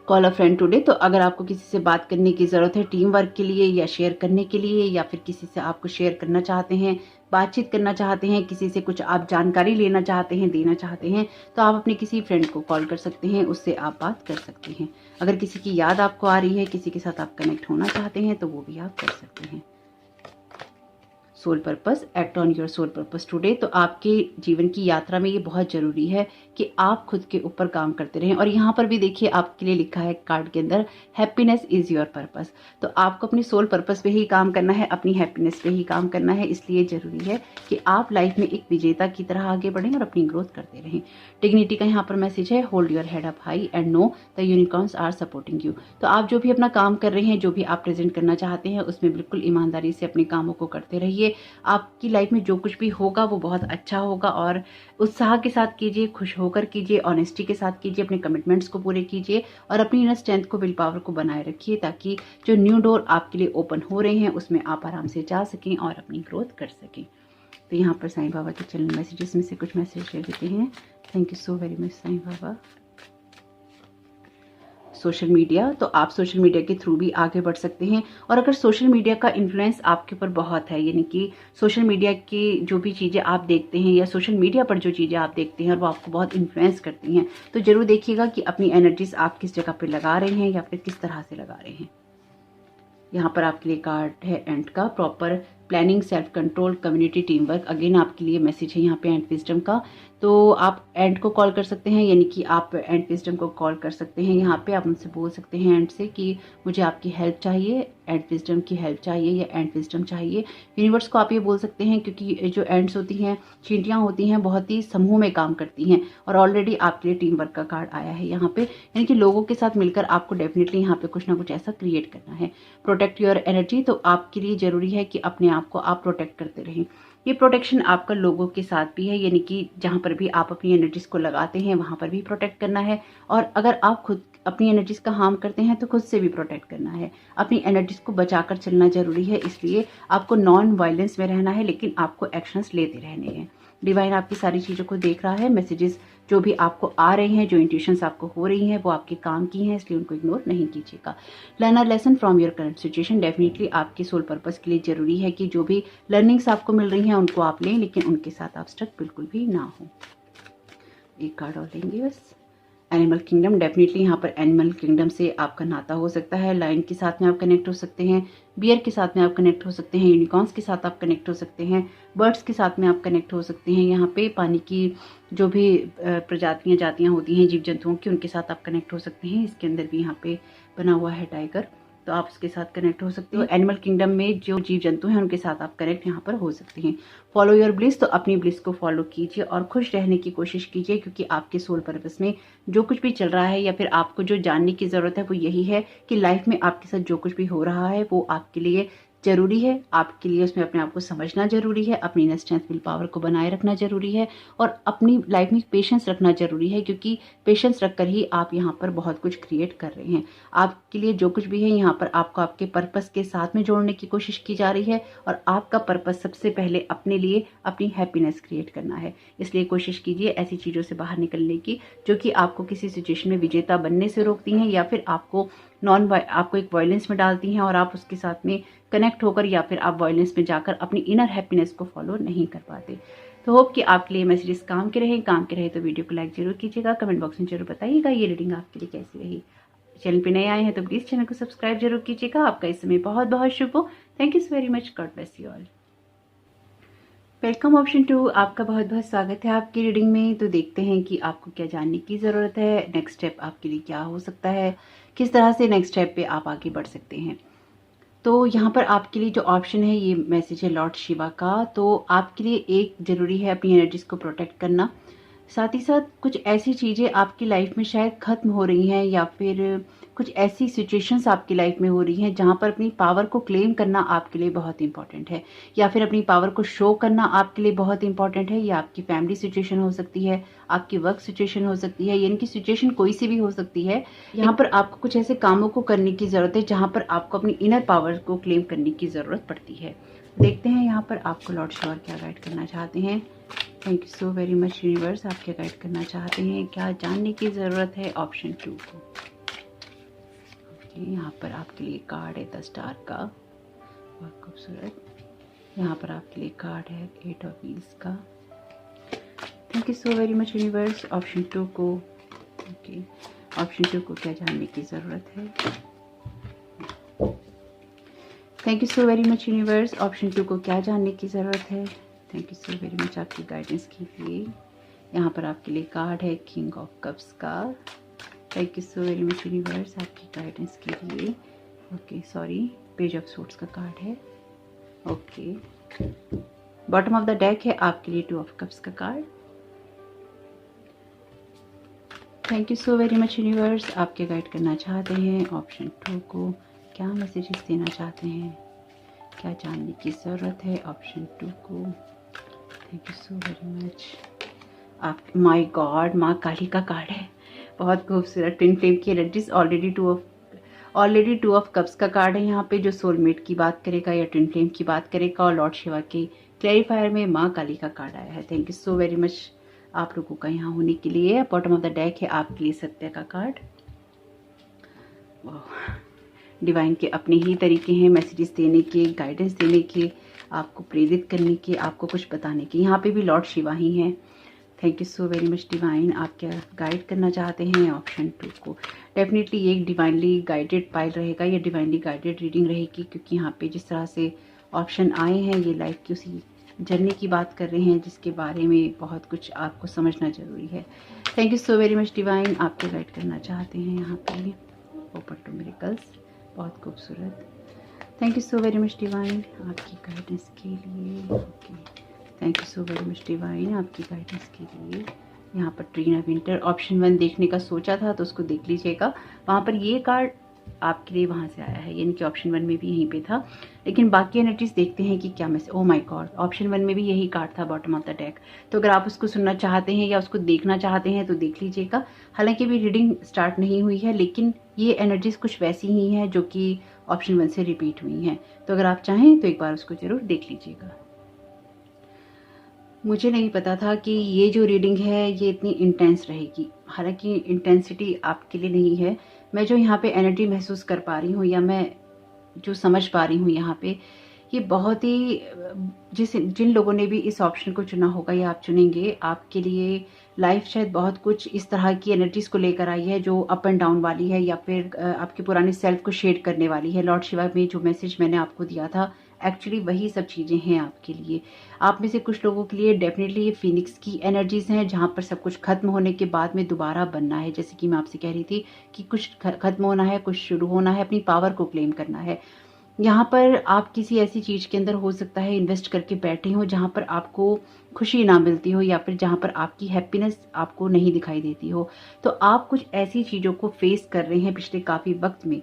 Speaker 1: कॉल अ फ्रेंड टुडे। तो अगर आपको किसी से बात करने की ज़रूरत है टीम वर्क के लिए या शेयर करने के लिए, या फिर किसी से आपको शेयर करना चाहते हैं, बातचीत करना चाहते हैं, किसी से कुछ आप जानकारी लेना चाहते हैं, देना चाहते हैं, तो आप अपने किसी फ्रेंड को कॉल कर सकते हैं, उससे आप बात कर सकते हैं। अगर किसी की याद आपको आ रही है, किसी के साथ आप कनेक्ट होना चाहते हैं, तो वो भी आप कर सकते हैं। Soul purpose, act on your soul purpose today. तो आपके जीवन की यात्रा में ये बहुत ज़रूरी है कि आप खुद के ऊपर काम करते रहें। और यहाँ पर भी देखिए आपके लिए लिखा है कार्ड के अंदर, हैप्पीनेस इज़ योर पर्पस। तो आपको अपनी सोल पर्पस पे ही काम करना है, अपनी हैप्पीनेस पे ही काम करना है। इसलिए ज़रूरी है कि आप लाइफ में एक विजेता की तरह आगे बढ़ें और अपनी ग्रोथ करते रहें। डिग्निटी का यहाँ पर मैसेज है, hold your head up high and know the unicorns are supporting you. तो आप जो भी अपना काम कर रहे हैं, जो भी आप प्रेजेंट करना चाहते हैं, उसमें बिल्कुल ईमानदारी से अपने कामों को करते रहिए। आपकी लाइफ में जो कुछ भी होगा वो बहुत अच्छा होगा, और उत्साह के साथ कीजिए, खुश होकर कीजिए, ऑनेस्टी के साथ कीजिए, अपने कमिटमेंट्स को पूरे कीजिए और अपनी इनर स्ट्रेंथ को, विल पावर को बनाए रखिए, ताकि जो न्यू डोर आपके लिए ओपन हो रहे हैं उसमें आप आराम से जा सकें और अपनी ग्रोथ कर सकें। तो यहाँ पर साईं बाबा के चैनल मैसेजेस में से कुछ मैसेज शेयर देते हैं। Thank you so very much Sai Baba. Social media, तो आप सोशल मीडिया के थ्रू भी आगे बढ़ सकते हैं। और अगर सोशल मीडिया का इन्फ्लुएंस आपके ऊपर बहुत है, यानी कि सोशल मीडिया की जो भी चीज़ें आप देखते हैं या सोशल मीडिया पर जो चीज़ें आप देखते हैं और वो आपको बहुत इन्फ्लुएंस करती हैं, तो ज़रूर देखिएगा कि अपनी एनर्जीज आप किस जगह पर लगा रहे हैं या फिर किस तरह से लगा रहे हैं। यहाँ पर आपके लिए कार्ड है एंड का, proper planning, self control, community, team work. Again आपके लिए मैसेज है यहाँ पे एंड विजडम का। तो आप एंड को कॉल कर सकते हैं, यानी कि आप एंड विजडम को कॉल कर सकते हैं। यहाँ पे आप उनसे बोल सकते हैं एंड से कि मुझे आपकी हेल्प चाहिए, एंड विजडम की हेल्प चाहिए या एंड विजडम चाहिए। यूनिवर्स को आप ये बोल सकते हैं, क्योंकि जो एंड्स होती हैं, चींटियाँ होती हैं, बहुत ही समूह में काम करती हैं। और ऑलरेडी आपके लिए टीम वर्क का कार्ड आया है यहाँ पे, यानी कि लोगों के साथ मिलकर आपको डेफिनेटली यहाँ पे कुछ ना कुछ ऐसा क्रिएट करना है। प्रोटेक्ट योर एनर्जी, तो आपके लिए जरूरी है कि अपने आप को आप प्रोटेक्ट करते रहें। ये प्रोटेक्शन आपका लोगों के साथ भी है, यानी कि जहाँ पर भी आप अपनी एनर्जीज को लगाते हैं वहाँ पर भी प्रोटेक्ट करना है। और अगर आप खुद अपनी एनर्जीज का हार्म करते हैं तो खुद से भी प्रोटेक्ट करना है। अपनी एनर्जीज को बचाकर चलना जरूरी है, इसलिए आपको नॉन वायलेंस में रहना है, लेकिन आपको एक्शंस लेते रहने हैं। डिवाइन आपकी सारी चीज़ों को देख रहा है। मैसेजेस जो भी आपको आ रहे हैं, जो इंट्यूशंस आपको हो रही हैं, वो आपके काम की हैं, इसलिए उनको इग्नोर नहीं कीजिएगा। Learn a lesson from your current situation, definitely आपके सोल पर्पस के लिए जरूरी है कि जो भी लर्निंग्स आपको मिल रही हैं उनको आप लें, लेकिन उनके साथ आप स्टक बिल्कुल भी ना हो। एक कार्ड और लेंगे बस। एनिमल किंगडम, डेफिनेटली यहाँ पर एनिमल किंगडम से आपका नाता हो सकता है। लायन के साथ में आप कनेक्ट हो सकते हैं, बियर के साथ में आप कनेक्ट हो सकते हैं, यूनिकॉर्न्स के साथ आप कनेक्ट हो सकते हैं, बर्ड्स के साथ में आप कनेक्ट हो सकते हैं। यहाँ पे पानी की जो भी प्रजातियाँ जातियाँ होती हैं जीव जंतुओं की, उनके साथ आप कनेक्ट हो सकते हैं। इसके अंदर भी यहाँ पे बना हुआ है टाइगर, तो आप उसके साथ कनेक्ट हो सकते हो। एनिमल किंगडम में जो जीव जंतु हैं उनके साथ आप कनेक्ट यहाँ पर हो सकते हैं। फॉलो योर ब्लिस, तो अपनी ब्लिस को फॉलो कीजिए और खुश रहने की कोशिश कीजिए, क्योंकि आपके सोल पर्पस में जो कुछ भी चल रहा है या फिर आपको जो जानने की ज़रूरत है वो यही है कि लाइफ में आपके साथ जो कुछ भी हो रहा है वो आपके लिए जरूरी है। आपके लिए उसमें अपने आप को समझना जरूरी है, अपनी इनर स्ट्रेंथ, विल पावर को बनाए रखना जरूरी है, और अपनी लाइफ में पेशेंस रखना जरूरी है, क्योंकि पेशेंस रखकर ही आप यहाँ पर बहुत कुछ क्रिएट कर रहे हैं। आपके लिए जो कुछ भी है यहाँ पर आपको आपके पर्पस के साथ में जोड़ने की कोशिश की जा रही है, और आपका पर्पस सबसे पहले अपने लिए अपनी हैप्पीनेस क्रिएट करना है। इसलिए कोशिश कीजिए ऐसी चीज़ों से बाहर निकलने की जो कि आपको किसी सिचुएशन में विजेता बनने से रोकती हैं, या फिर आपको आपको एक वायलेंस में डालती हैं और आप उसके साथ में कनेक्ट होकर या फिर आप वायलेंस में जाकर अपनी इनर हैप्पीनेस को फॉलो नहीं कर पाते। तो होप कि आपके लिए मैसेजेस काम के रहे तो वीडियो को लाइक जरूर कीजिएगा, कमेंट बॉक्स में जरूर बताइएगा ये रीडिंग आपके लिए कैसी रही। चैनल पे नए आए हैं तो प्लीज़ चैनल को सब्सक्राइब जरूर कीजिएगा। आपका इस समय बहुत बहुत शुभ हो। Thank you so very much, God bless you all. Welcome option 2, आपका बहुत बहुत स्वागत है आपकी रीडिंग में। तो देखते हैं कि आपको क्या जानने की ज़रूरत है, नेक्स्ट स्टेप आपके लिए क्या हो सकता है, किस तरह से नेक्स्ट स्टेप पे आप आगे बढ़ सकते हैं। तो यहाँ पर आपके लिए जो ऑप्शन है, ये मैसेज है लॉर्ड शिवा का। तो आपके लिए एक ज़रूरी है अपनी एनर्जीज को प्रोटेक्ट करना, साथ ही साथ कुछ ऐसी चीज़ें आपकी लाइफ में शायद ख़त्म हो रही हैं, या फिर कुछ ऐसी सिचुएशंस आपकी लाइफ में हो रही हैं जहाँ पर अपनी पावर को क्लेम करना आपके लिए बहुत इंपॉर्टेंट है, या फिर अपनी पावर को शो करना आपके लिए बहुत इंपॉर्टेंट है। या आपकी फैमिली सिचुएशन हो सकती है, आपकी वर्क सिचुएशन हो सकती है, यानी कि सिचुएशन कोई सी भी हो सकती है। यहाँ पर आपको कुछ ऐसे कामों को करने की ज़रूरत है जहाँ पर आपको अपनी इनर पावर को क्लेम करने की ज़रूरत पड़ती है। देखते हैं यहाँ पर आपको लॉर्ड शिवा क्या गाइड करना चाहते हैं। Thank you so very much universe, आप क्या गाइड करना चाहते हैं, क्या जानने की ज़रूरत है ऑप्शन 2 को। ओके, यहाँ पर आपके लिए कार्ड है 10 स्टार का, बहुत खूबसूरत। यहाँ पर आपके लिए कार्ड है 8 ऑफ व्हील्स का। Thank you so very much universe. Option 2 को, ओके, ऑप्शन 2 को क्या जानने की ज़रूरत है? Thank you so very much universe. Option 2 को क्या जानने की ज़रूरत है? Thank you so very much आपकी गाइडेंस के लिए। यहाँ पर आपके लिए कार्ड है किंग ऑफ कप्स का। Thank you so very much universe आपकी गाइडेंस के लिए। Okay, sorry, page of swords का कार्ड है। Okay, bottom of the deck है आपके लिए 2 ऑफ कप्स का card. Thank you so very much universe. आपके गाइड करना चाहते हैं ऑप्शन 2 को, क्या मैसेजेस देना चाहते हैं, क्या जानने की ज़रूरत है ऑप्शन 2 को? Thank you so very much. आप, माय गॉड, माँ काली का कार्ड है, बहुत खूबसूरत। ट्विन फ्लेम की energies, already two of cups का कार्ड है यहाँ पे, जो सोलमेट की बात करेगा या ट्विन फ्लेम की बात करेगा। और लॉर्ड शिवा के क्लैरिफायर में माँ काली का कार्ड आया है। Thank you so very much आप लोगों का यहाँ होने के लिए। बॉटम ऑफ द डेक है आपके लिए सत्य का कार्ड। डिवाइन के अपने ही तरीके हैं मैसेजेस देने के, गाइडेंस देने के, आपको प्रेरित करने के, आपको कुछ बताने के। यहाँ पे भी लॉर्ड शिवा ही हैं। Thank you so very much divine. आप क्या गाइड करना चाहते हैं ऑप्शन 2 को? डेफिनेटली ये एक डिवाइनली गाइडेड पाइल रहेगा, या डिवाइनली गाइडेड रीडिंग रहेगी, क्योंकि यहाँ पे जिस तरह से ऑप्शन आए हैं ये लाइफ की उसी जर्नी की बात कर रहे हैं जिसके बारे में बहुत कुछ आपको समझना जरूरी है। Thank you so very much divine. आपको गाइड करना चाहते हैं यहाँ पे ओपन टू मिरेकल्स, बहुत खूबसूरत। Thank you so very much divine आपकी गाइडेंस के लिए। Okay, thank you so very much divine आपकी गाइडेंस के लिए। यहाँ पर ट्रीना विंटर ऑप्शन 1 देखने का सोचा था तो उसको देख लीजिएगा, वहाँ पर ये कार्ड आपके लिए वहाँ से आया है, यानी कि ऑप्शन 1 में भी यहीं पे था। लेकिन बाकी एनर्जीज देखते हैं कि क्या message. Oh my God, option 1 में भी यही कार्ड था बॉटम ऑफ द डेक। तो अगर आप उसको सुनना चाहते हैं या उसको देखना चाहते हैं तो देख लीजिएगा। हालांकि अभी रीडिंग स्टार्ट नहीं हुई है, लेकिन ये एनर्जीज कुछ वैसी ही हैं जो कि ऑप्शन 1 से रिपीट हुई हैं। तो अगर आप चाहें तो एक बार उसको जरूर देख लीजिएगा। मुझे नहीं पता था कि ये जो रीडिंग है ये इतनी इंटेंस रहेगी। हालांकि इंटेंसिटी आपके लिए नहीं है, मैं जो यहाँ पे एनर्जी महसूस कर पा रही हूँ या मैं जो समझ पा रही हूँ यहाँ पे, ये बहुत ही जिन लोगों ने भी इस ऑप्शन को चुना होगा या आप चुनेंगे, आपके लिए लाइफ शायद बहुत कुछ इस तरह की एनर्जीज को लेकर आई है जो अप एंड डाउन वाली है, या फिर आपके पुराने सेल्फ को शेड करने वाली है। लॉर्ड शिवा में जो मैसेज मैंने आपको दिया था एक्चुअली वही सब चीज़ें हैं आपके लिए। आप में से कुछ लोगों के लिए डेफिनेटली ये फिनिक्स की एनर्जीज हैं, जहाँ पर सब कुछ खत्म होने के बाद में दोबारा बनना है। जैसे कि मैं आपसे कह रही थी कि कुछ खत्म होना है, कुछ शुरू होना है, अपनी पावर को क्लेम करना है। यहाँ पर आप किसी ऐसी चीज़ के अंदर हो सकता है इन्वेस्ट करके बैठे हो जहाँ पर आपको खुशी ना मिलती हो, या फिर जहाँ पर आपकी हैप्पीनेस आपको नहीं दिखाई देती हो। तो आप कुछ ऐसी चीज़ों को फेस कर रहे हैं पिछले काफ़ी वक्त में,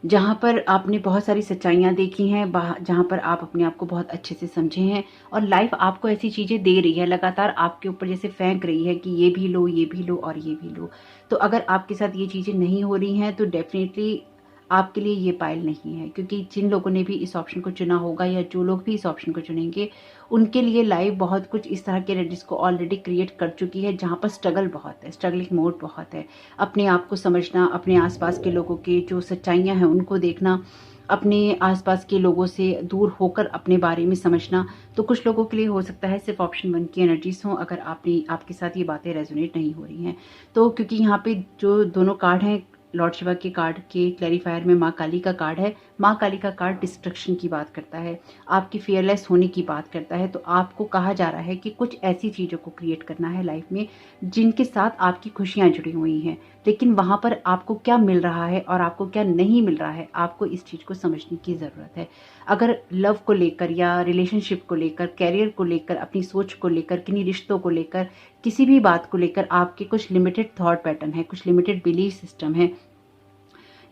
Speaker 1: जहाँ पर आपने बहुत सारी सच्चाइयाँ देखी हैं, जहाँ पर आप अपने आप को बहुत अच्छे से समझे हैं, और लाइफ आपको ऐसी चीज़ें दे रही है, लगातार आपके ऊपर जैसे फेंक रही है कि ये भी लो, ये भी लो और ये भी लो। तो अगर आपके साथ ये चीज़ें नहीं हो रही हैं तो डेफिनेटली आपके लिए ये पाइल नहीं है, क्योंकि जिन लोगों ने भी इस ऑप्शन को चुना होगा या जो लोग भी इस ऑप्शन को चुनेंगे, उनके लिए लाइफ बहुत कुछ इस तरह के एनर्जीज को ऑलरेडी क्रिएट कर चुकी है, जहाँ पर स्ट्रगल बहुत है, स्ट्रगलिंग मोड बहुत है। अपने आप को समझना, अपने आसपास के लोगों के जो सच्चाइयाँ हैं उनको देखना, अपने आसपास के लोगों से दूर होकर अपने बारे में समझना। तो कुछ लोगों के लिए हो सकता है सिर्फ ऑप्शन 1 की एनर्जीज हों, अगर आपके साथ ये बातें रेजोनेट नहीं हो रही हैं तो। क्योंकि यहाँ पे जो दोनों कार्ड हैं, लॉर्ड शिवा के कार्ड के क्लैरिफायर में माँ काली का कार्ड है। माँ काली का कार्ड डिस्ट्रक्शन की बात करता है, आपकी फियरलेस होने की बात करता है। तो आपको कहा जा रहा है कि कुछ ऐसी चीज़ों को क्रिएट करना है लाइफ में जिनके साथ आपकी खुशियाँ जुड़ी हुई हैं, लेकिन वहाँ पर आपको क्या मिल रहा है और आपको क्या नहीं मिल रहा है, आपको इस चीज़ को समझने की ज़रूरत है। अगर लव को लेकर या रिलेशनशिप को लेकर, कैरियर को लेकर, अपनी सोच को लेकर, किन्हीं रिश्तों को लेकर, किसी भी बात को लेकर आपके कुछ लिमिटेड थॉट पैटर्न है, कुछ लिमिटेड बिलीफ सिस्टम है,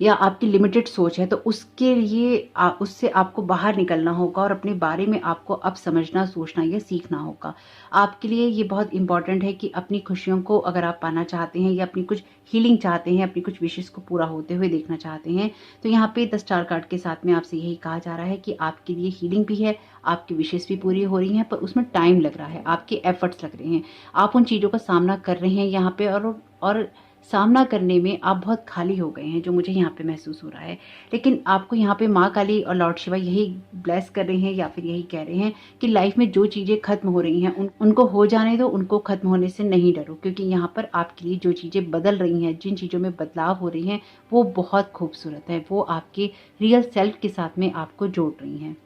Speaker 1: या आपकी लिमिटेड सोच है, तो उसके लिए उससे आपको बाहर निकलना होगा और अपने बारे में आपको अब समझना, सोचना या सीखना होगा। आपके लिए ये बहुत इंपॉर्टेंट है कि अपनी खुशियों को अगर आप पाना चाहते हैं या अपनी कुछ हीलिंग चाहते हैं, अपनी कुछ विशेष को पूरा होते हुए देखना चाहते हैं, तो यहाँ पे 10 स्टार कार्ड के साथ में आपसे यही कहा जा रहा है कि आपके लिए हीलिंग भी है, आपकी विशेष भी पूरी हो रही हैं, पर उसमें टाइम लग रहा है, आपके एफर्ट्स लग रहे हैं, आप उन चीज़ों का सामना कर रहे हैं यहाँ पे, और सामना करने में आप बहुत खाली हो गए हैं, जो मुझे यहाँ पे महसूस हो रहा है। लेकिन आपको यहाँ पे माँ काली और लॉर्ड शिवा यही ब्लेस कर रहे हैं या फिर यही कह रहे हैं कि लाइफ में जो चीज़ें खत्म हो रही हैं उनको हो जाने दो, उनको खत्म होने से नहीं डरो, क्योंकि यहाँ पर आपके लिए जो चीज़ें बदल रही हैं, जिन चीज़ों में बदलाव हो रही हैं, वो बहुत खूबसूरत है। वो आपके रियल सेल्फ के साथ में आपको जोड़ रही हैं।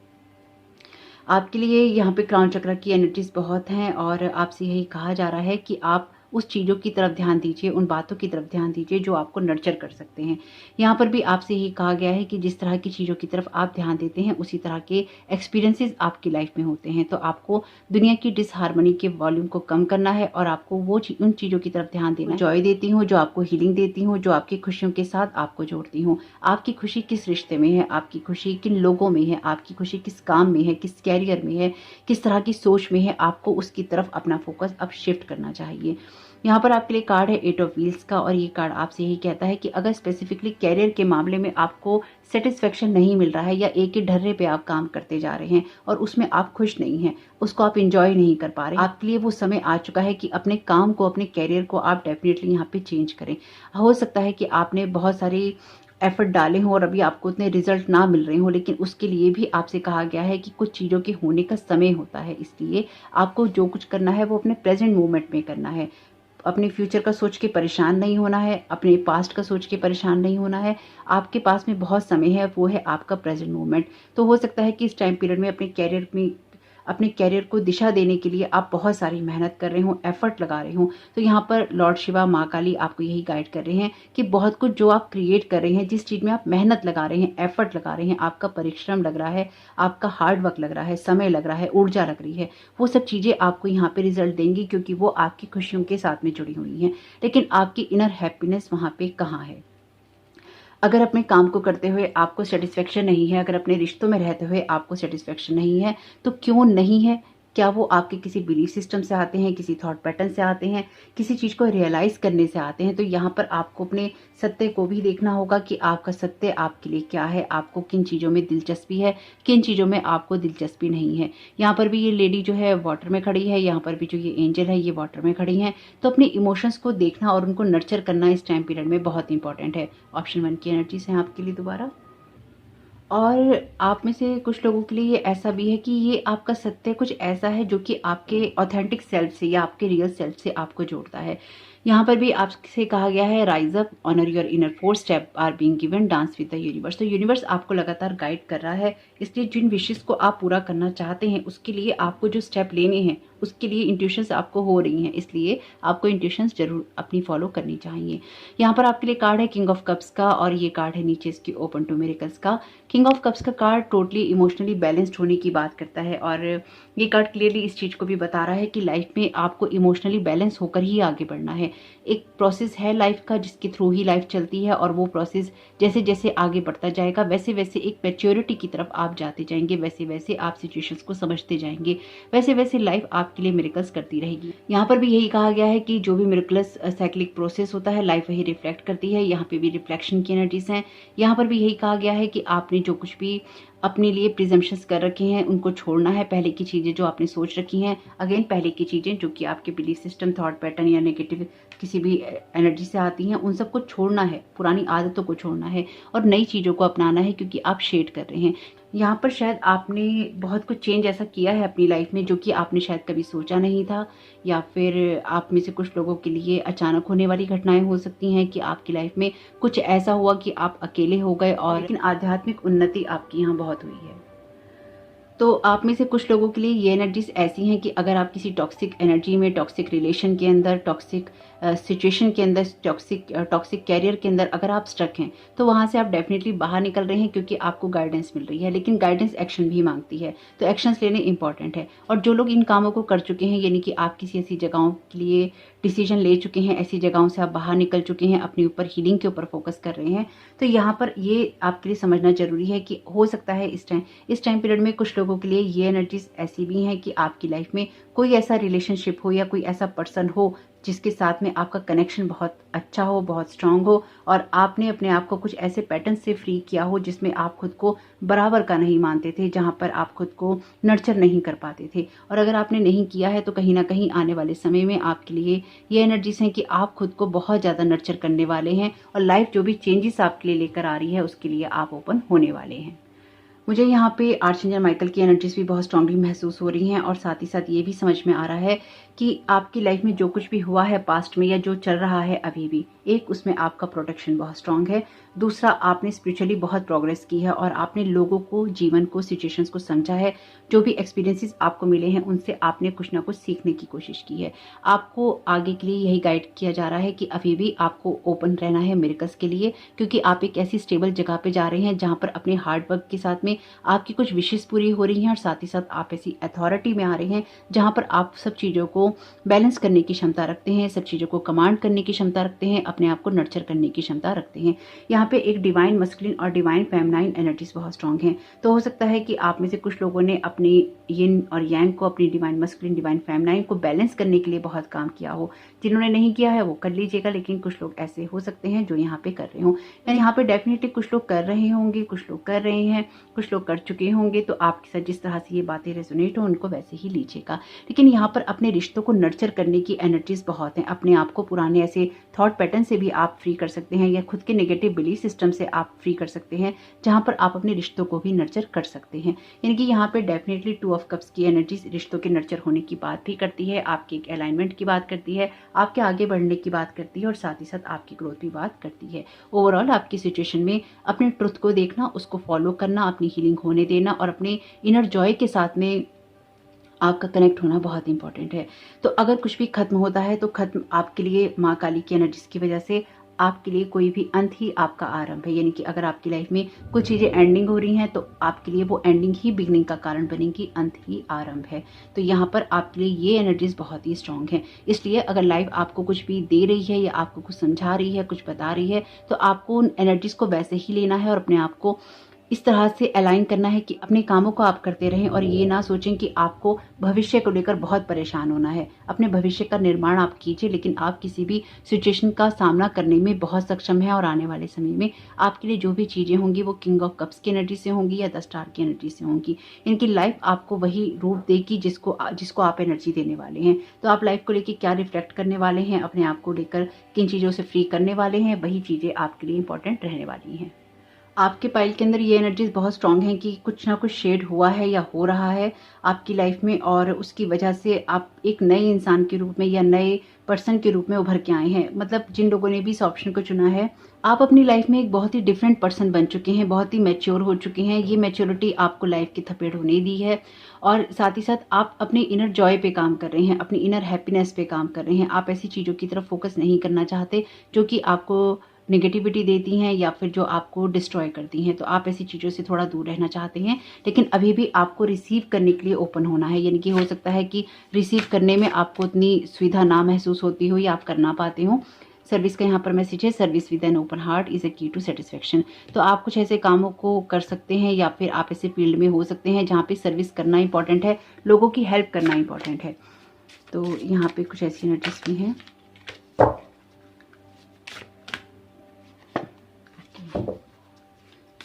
Speaker 1: आपके लिए यहाँ पे क्राउन चक्र की एनर्जीज बहुत हैं और आपसे यही कहा जा रहा है कि आप उस चीज़ों की तरफ ध्यान दीजिए, उन बातों की तरफ ध्यान दीजिए जो आपको नर्चर कर सकते हैं। यहाँ पर भी आपसे यही कहा गया है कि जिस तरह की चीज़ों की तरफ आप ध्यान देते हैं, उसी तरह के एक्सपीरियंसेस आपकी लाइफ में होते हैं। तो आपको दुनिया की डिसहार्मनी के वॉल्यूम को कम करना है और आपको उन चीज़ों की तरफ ध्यान देना है। जॉय देती हूँ, जो आपको हीलिंग देती हूँ, जो आपकी खुशियों के साथ आपको जोड़ती हूँ। आपकी खुशी किस रिश्ते में है, आपकी खुशी किन लोगों में है, आपकी खुशी किस काम में है, किस कैरियर में है, किस तरह की सोच में है, आपको उसकी तरफ अपना फोकस अब शिफ्ट करना चाहिए। यहाँ पर आपके लिए कार्ड है 8 ऑफ व्हील्स का और ये कार्ड आपसे यही कहता है कि अगर स्पेसिफिकली कैरियर के मामले में आपको सेटिस्फेक्शन नहीं मिल रहा है या एक ही ढर्रे पे आप काम करते जा रहे हैं और उसमें आप खुश नहीं हैं, उसको आप इंजॉय नहीं कर पा रहे, आपके लिए वो समय आ चुका है कि अपने काम को, अपने कैरियर को आप डेफिनेटली यहाँ पे चेंज करें। हो सकता है कि आपने बहुत सारे एफर्ट डाले हों और अभी आपको उतने रिजल्ट ना मिल रहे हों, लेकिन उसके लिए भी आपसे कहा गया है कि कुछ चीज़ों के होने का समय होता है। इसलिए आपको जो कुछ करना है वो अपने प्रेजेंट मोमेंट में करना है। अपने फ्यूचर का सोच के परेशान नहीं होना है, अपने पास्ट का सोच के परेशान नहीं होना है। आपके पास में बहुत समय है, वो है आपका प्रेजेंट मोमेंट। तो हो सकता है कि इस टाइम पीरियड में अपने कैरियर को दिशा देने के लिए आप बहुत सारी मेहनत कर रहे हो, एफर्ट लगा रहे हो। तो यहाँ पर लॉर्ड शिवा, माँ काली आपको यही गाइड कर रहे हैं कि बहुत कुछ जो आप क्रिएट कर रहे हैं, जिस चीज़ में आप मेहनत लगा रहे हैं, एफर्ट लगा रहे हैं, आपका परिश्रम लग रहा है, आपका हार्ड वर्क लग रहा है, समय लग रहा है, ऊर्जा लग रही है, वो सब चीज़ें आपको यहाँ पे रिजल्ट देंगी, क्योंकि वो आपकी खुशियों के साथ में जुड़ी हुई हैं। लेकिन आपकी इनर हैप्पीनेस वहाँ पे कहाँ है? अगर अपने काम को करते हुए आपको सेटिस्फेक्शन नहीं है, अगर अपने रिश्तों में रहते हुए आपको सेटिस्फेक्शन नहीं है, तो क्यों नहीं है? क्या वो आपके किसी बिलीफ सिस्टम से आते हैं, किसी थॉट पैटर्न से आते हैं, किसी चीज़ को रियलाइज़ करने से आते हैं? तो यहाँ पर आपको अपने सत्य को भी देखना होगा कि आपका सत्य आपके लिए क्या है, आपको किन चीज़ों में दिलचस्पी है, किन चीज़ों में आपको दिलचस्पी नहीं है। यहाँ पर भी ये लेडी जो है वाटर में खड़ी है, यहाँ पर भी जो ये एंजल है ये वाटर में खड़ी हैं। तो अपने इमोशंस को देखना और उनको नर्चर करना इस टाइम पीरियड में बहुत इंपॉर्टेंट है। ऑप्शन 1 की एनर्जीज हैं आपके लिए दोबारा। और आप में से कुछ लोगों के लिए ये ऐसा भी है कि ये आपका सत्य कुछ ऐसा है जो कि आपके ऑथेंटिक सेल्फ से या आपके रियल सेल्फ से आपको जोड़ता है। यहाँ पर भी आपसे कहा गया है rise up, honour your inner 4 step are being given, dance with the universe. तो यूनिवर्स आपको लगातार गाइड कर रहा है, इसलिए जिन विशेष को आप पूरा करना चाहते हैं उसके लिए आपको जो स्टेप लेने हैं उसके लिए इंट्यूशंस आपको हो रही हैं, इसलिए आपको इंट्यूशंस जरूर अपनी फॉलो करनी चाहिए। यहाँ पर आपके लिए कार्ड है किंग ऑफ कप्स का और ये कार्ड है नीचे इसकी ओपन टू मिरेकल्स का। किंग ऑफ कप्स का कार्ड टोटली इमोशनली बैलेंस्ड होने की बात करता है और ये कार्ड क्लियरली इस चीज़ को भी बता रहा है कि लाइफ में आपको इमोशनली बैलेंस होकर ही आगे बढ़ना है। एक प्रोसेस है लाइफ का जिसके थ्रू ही लाइफ चलती है और वो प्रोसेस जैसे जैसे आगे बढ़ता जाएगा वैसे वैसे एक मैच्योरिटी की तरफ आप जाते जाएंगे, वैसे वैसे आप सिचुएशंस को समझते जाएंगे, वैसे वैसे लाइफ आपके लिए मिरेकल्स करती रहेगी। यहाँ पर भी यही कहा गया है कि जो भी मिरेकल्स साइक्लिक प्रोसेस होता है लाइफ वही रिफ्लेक्ट करती है। यहाँ पे भी रिफ्लेक्शन की एनर्जीज हैं। यहाँ पर भी यही कहा गया है कि आपने जो कुछ भी अपने लिए प्रिजम्पशंस कर रखे हैं उनको छोड़ना है। पहले की चीज़ें जो आपने सोच रखी हैं, अगेन पहले की चीज़ें जो कि आपके बिलीफ सिस्टम, थॉट पैटर्न या नेगेटिव किसी भी एनर्जी से आती हैं, उन सबको छोड़ना है, पुरानी आदतों को छोड़ना है और नई चीज़ों को अपनाना है, क्योंकि आप शेड कर रहे हैं। यहाँ पर शायद आपने बहुत कुछ चेंज ऐसा किया है अपनी लाइफ में जो कि आपने शायद कभी सोचा नहीं था, या फिर आप में से कुछ लोगों के लिए अचानक होने वाली घटनाएं हो सकती हैं कि आपकी लाइफ में कुछ ऐसा हुआ कि आप अकेले हो गए, और लेकिन आध्यात्मिक उन्नति आपकी यहाँ बहुत हुई है। तो आप में से कुछ लोगों के लिए ये एनर्जीज ऐसी हैं कि अगर आप किसी टॉक्सिक एनर्जी में, टॉक्सिक रिलेशन के अंदर, टॉक्सिक सिचुएशन के अंदर, टॉक्सिक कैरियर के अंदर अगर आप स्टक हैं, तो वहाँ से आप डेफिनेटली बाहर निकल रहे हैं, क्योंकि आपको गाइडेंस मिल रही है। लेकिन गाइडेंस एक्शन भी मांगती है, तो एक्शंस लेने इंपॉर्टेंट है। और जो लोग इन कामों को कर चुके हैं, यानी कि आप किसी ऐसी जगहों के लिए डिसीजन ले चुके हैं, ऐसी जगहों से आप बाहर निकल चुके हैं, अपने ऊपर हीलिंग के ऊपर फोकस कर रहे हैं, तो यहाँ पर ये आपके लिए समझना जरूरी है कि हो सकता है इस टाइम पीरियड में कुछ लोगों के लिए ये एनर्जीज ऐसी भी हैं कि आपकी लाइफ में कोई ऐसा रिलेशनशिप हो या कोई ऐसा पर्सन हो जिसके साथ में आपका कनेक्शन बहुत अच्छा हो, बहुत स्ट्रांग हो, और आपने अपने आप को कुछ ऐसे पैटर्न से फ्री किया हो जिसमें आप खुद को बराबर का नहीं मानते थे, जहाँ पर आप खुद को नर्चर नहीं कर पाते थे। और अगर आपने नहीं किया है तो कहीं ना कहीं आने वाले समय में आपके लिए ये एनर्जीज हैं कि आप खुद को बहुत ज़्यादा नर्चर करने वाले हैं, और लाइफ जो भी चेंजेस आपके लिए लेकर आ रही है उसके लिए आप ओपन होने वाले हैं। मुझे यहाँ पे आर्चएंजल माइकल की एनर्जीज भी बहुत स्ट्रांगली महसूस हो रही हैं, और साथ ही साथ ये भी समझ में आ रहा है कि आपकी लाइफ में जो कुछ भी हुआ है पास्ट में या जो चल रहा है अभी भी, एक उसमें आपका प्रोटेक्शन बहुत स्ट्रांग है, दूसरा आपने स्पिरिचुअली बहुत प्रोग्रेस की है और आपने लोगों को, जीवन को, सिचुएशंस को समझा है। जो भी एक्सपीरियंसेस आपको मिले हैं उनसे आपने कुछ ना कुछ सीखने की कोशिश की है। आपको आगे के लिए यही गाइड किया जा रहा है कि अभी भी आपको ओपन रहना है मिरेकल्स के लिए, क्योंकि आप एक ऐसी स्टेबल जगह पे जा रहे हैं जहाँ पर अपने हार्ड वर्क के साथ में आपकी कुछ विशेष पूरी हो रही हैं, और साथ ही साथ आप ऐसी अथॉरिटी में आ रहे हैं जहाँ पर आप सब चीज़ों को बैलेंस करने की क्षमता रखते हैं, सब चीज़ों को कमांड करने की क्षमता रखते हैं, अपने आप को नर्चर करने की क्षमता रखते हैं। यहाँ पे एक डिवाइन मस्कुलिन और डिवाइन फेमिनाइन एनर्जीज बहुत स्ट्रांग हैं। तो हो सकता है कि आप में से कुछ लोगों ने अपनी यिन और यांग को, अपनी डिवाइन मस्कुलिन, डिवाइन फेमिनाइन को बैलेंस करने के लिए बहुत काम किया हो। जिन्होंने नहीं किया है वो कर लीजिएगा, लेकिन कुछ लोग ऐसे हो सकते हैं जो यहाँ पे कर रहे हों। यानी यहाँ पे डेफिनेटली कुछ लोग कर रहे होंगे, कुछ लोग कर रहे हैं, कुछ लोग कर चुके होंगे। तो आपके साथ जिस तरह से ये बातें रेजोनेट हो उनको वैसे ही लीजिएगा। लेकिन यहाँ पर अपने रिश्तों को नर्चर करने की एनर्जीज बहुत हैं। अपने आप को पुराने ऐसे थॉट पैटर्न से भी आप फ्री कर सकते हैं, या खुद के नेगेटिव बिलीफ सिस्टम से आप फ्री कर सकते हैं, जहां पर आप अपने रिश्तों को भी नर्चर कर सकते हैं। यानी कि यहाँ पे डेफिनेटली 2 ऑफ कप्स की एनर्जीज रिश्तों के नर्चर होने की बात भी करती है, आपके एक अलाइनमेंट की बात करती है, आपके आगे बढ़ने की बात करती है, और साथ ही साथ आपकी ग्रोथ की बात करती है। ओवरऑल आपकी सिचुएशन में अपने ट्रुथ को देखना, उसको फॉलो करना, अपनी हीलिंग होने देना, और अपने इनर जॉय के साथ में आपका कनेक्ट होना बहुत इंपॉर्टेंट है। तो अगर कुछ भी खत्म होता है तो खत्म आपके लिए माँ काली की एनर्जीज की वजह से, आपके लिए कोई भी अंत ही आपका आरंभ है। यानी कि अगर आपकी लाइफ में कुछ चीज़ें एंडिंग हो रही हैं तो आपके लिए वो एंडिंग ही बिगनिंग का कारण बनेगी, अंत ही आरंभ है। तो यहाँ पर आपके लिए ये एनर्जीज बहुत ही स्ट्रांग है। इसलिए अगर लाइफ आपको कुछ भी दे रही है या आपको कुछ समझा रही है, कुछ बता रही है, तो आपको उन एनर्जीज को वैसे ही लेना है और अपने आप को इस तरह से अलाइन करना है कि अपने कामों को आप करते रहें, और ये ना सोचें कि आपको भविष्य को लेकर बहुत परेशान होना है। अपने भविष्य का निर्माण आप कीजिए, लेकिन आप किसी भी सिचुएशन का सामना करने में बहुत सक्षम हैं, और आने वाले समय में आपके लिए जो भी चीज़ें होंगी वो किंग ऑफ कप्स की एनर्जी से होंगी या 10 स्टार की एनर्जी से होंगी। इनकी लाइफ आपको वही रूप देगी जिसको आप एनर्जी देने वाले हैं। तो आप लाइफ को लेकर क्या रिफ्लेक्ट करने वाले हैं, अपने आप को लेकर किन चीज़ों से फ्री करने वाले हैं, वही चीज़ें आपके लिए इंपॉर्टेंट रहने वाली हैं। आपके पाइल के अंदर ये एनर्जीज बहुत स्ट्रांग हैं कि कुछ ना कुछ शेड हुआ है या हो रहा है आपकी लाइफ में, और उसकी वजह से आप एक नए इंसान के रूप में या नए पर्सन के रूप में उभर के आए हैं। मतलब जिन लोगों ने भी इस ऑप्शन को चुना है, आप अपनी लाइफ में एक बहुत ही डिफरेंट पर्सन बन चुके हैं, बहुत ही मैच्योर हो चुके हैं। ये मैच्योरिटी आपको लाइफ की थपेड़ होने दी है, और साथ ही साथ आप अपने इनर जॉय पे काम कर रहे हैं, अपनी इनर हैप्पीनेस पे काम कर रहे हैं। आप ऐसी चीज़ों की तरफ फोकस नहीं करना चाहते जो कि आपको नेगेटिविटी देती हैं या फिर जो आपको डिस्ट्रॉय करती हैं। तो आप ऐसी चीज़ों से थोड़ा दूर रहना चाहते हैं, लेकिन अभी भी आपको रिसीव करने के लिए ओपन होना है। यानी कि हो सकता है कि रिसीव करने में आपको उतनी सुविधा ना महसूस होती हो या आप कर ना पाते हो। सर्विस का यहाँ पर मैसेज है, service with an open heart is a की टू सेटिस्फेक्शन। तो आप कुछ ऐसे कामों को कर सकते हैं, या फिर आप ऐसे फील्ड में हो सकते हैं जहाँ पे सर्विस करना इंपॉर्टेंट है, लोगों की हेल्प करना इंपॉर्टेंट है। तो यहाँ पे कुछ ऐसी एनर्जीज भी हैं।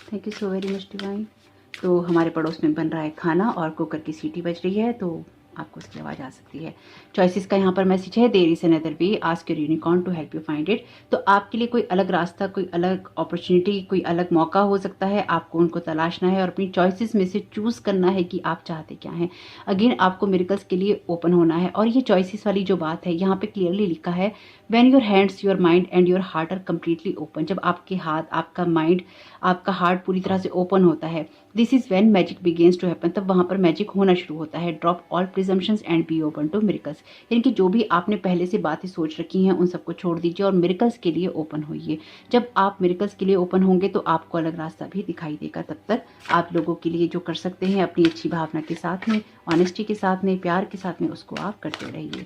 Speaker 1: Thank you so very much divine. तो हमारे पड़ोस में बन रहा है खाना और कुकर की सीटी बज रही है, तो आपको उसकी आवाज़ आ सकती है। चॉइसेस का यहाँ पर मैसेज है, there is another way, ask your unicorn to help you find it. तो आपके लिए कोई अलग रास्ता, कोई अलग अपॉर्चुनिटी, कोई अलग मौका हो सकता है, आपको उनको तलाशना है और अपनी चॉइसेस में से चूज करना है कि आप चाहते क्या हैं। अगेन आपको मिरेकल्स के लिए ओपन होना है, और ये चॉइसेस वाली जो बात है यहाँ पे क्लियरली लिखा है, when your hands, your mind and your heart are completely open. जब आपके हाथ, आपका माइंड, आपका हार्ट पूरी तरह से ओपन होता है, this is when magic begins to happen, तब वहां पर मैजिक होना शुरू होता है। Drop all presumptions and be open to miracles. यानी कि जो भी आपने पहले से बातें सोच रखी हैं उन सबको छोड़ दीजिए और मिरेकल्स के लिए ओपन होइए। जब आप मिरेकल्स के लिए ओपन होंगे तो आपको अलग रास्ता भी दिखाई देगा। तब तक आप लोगों के लिए जो कर सकते हैं अपनी अच्छी भावना के साथ में, ऑनेस्टी के साथ में, प्यार के साथ में, उसको आप करते रहिए।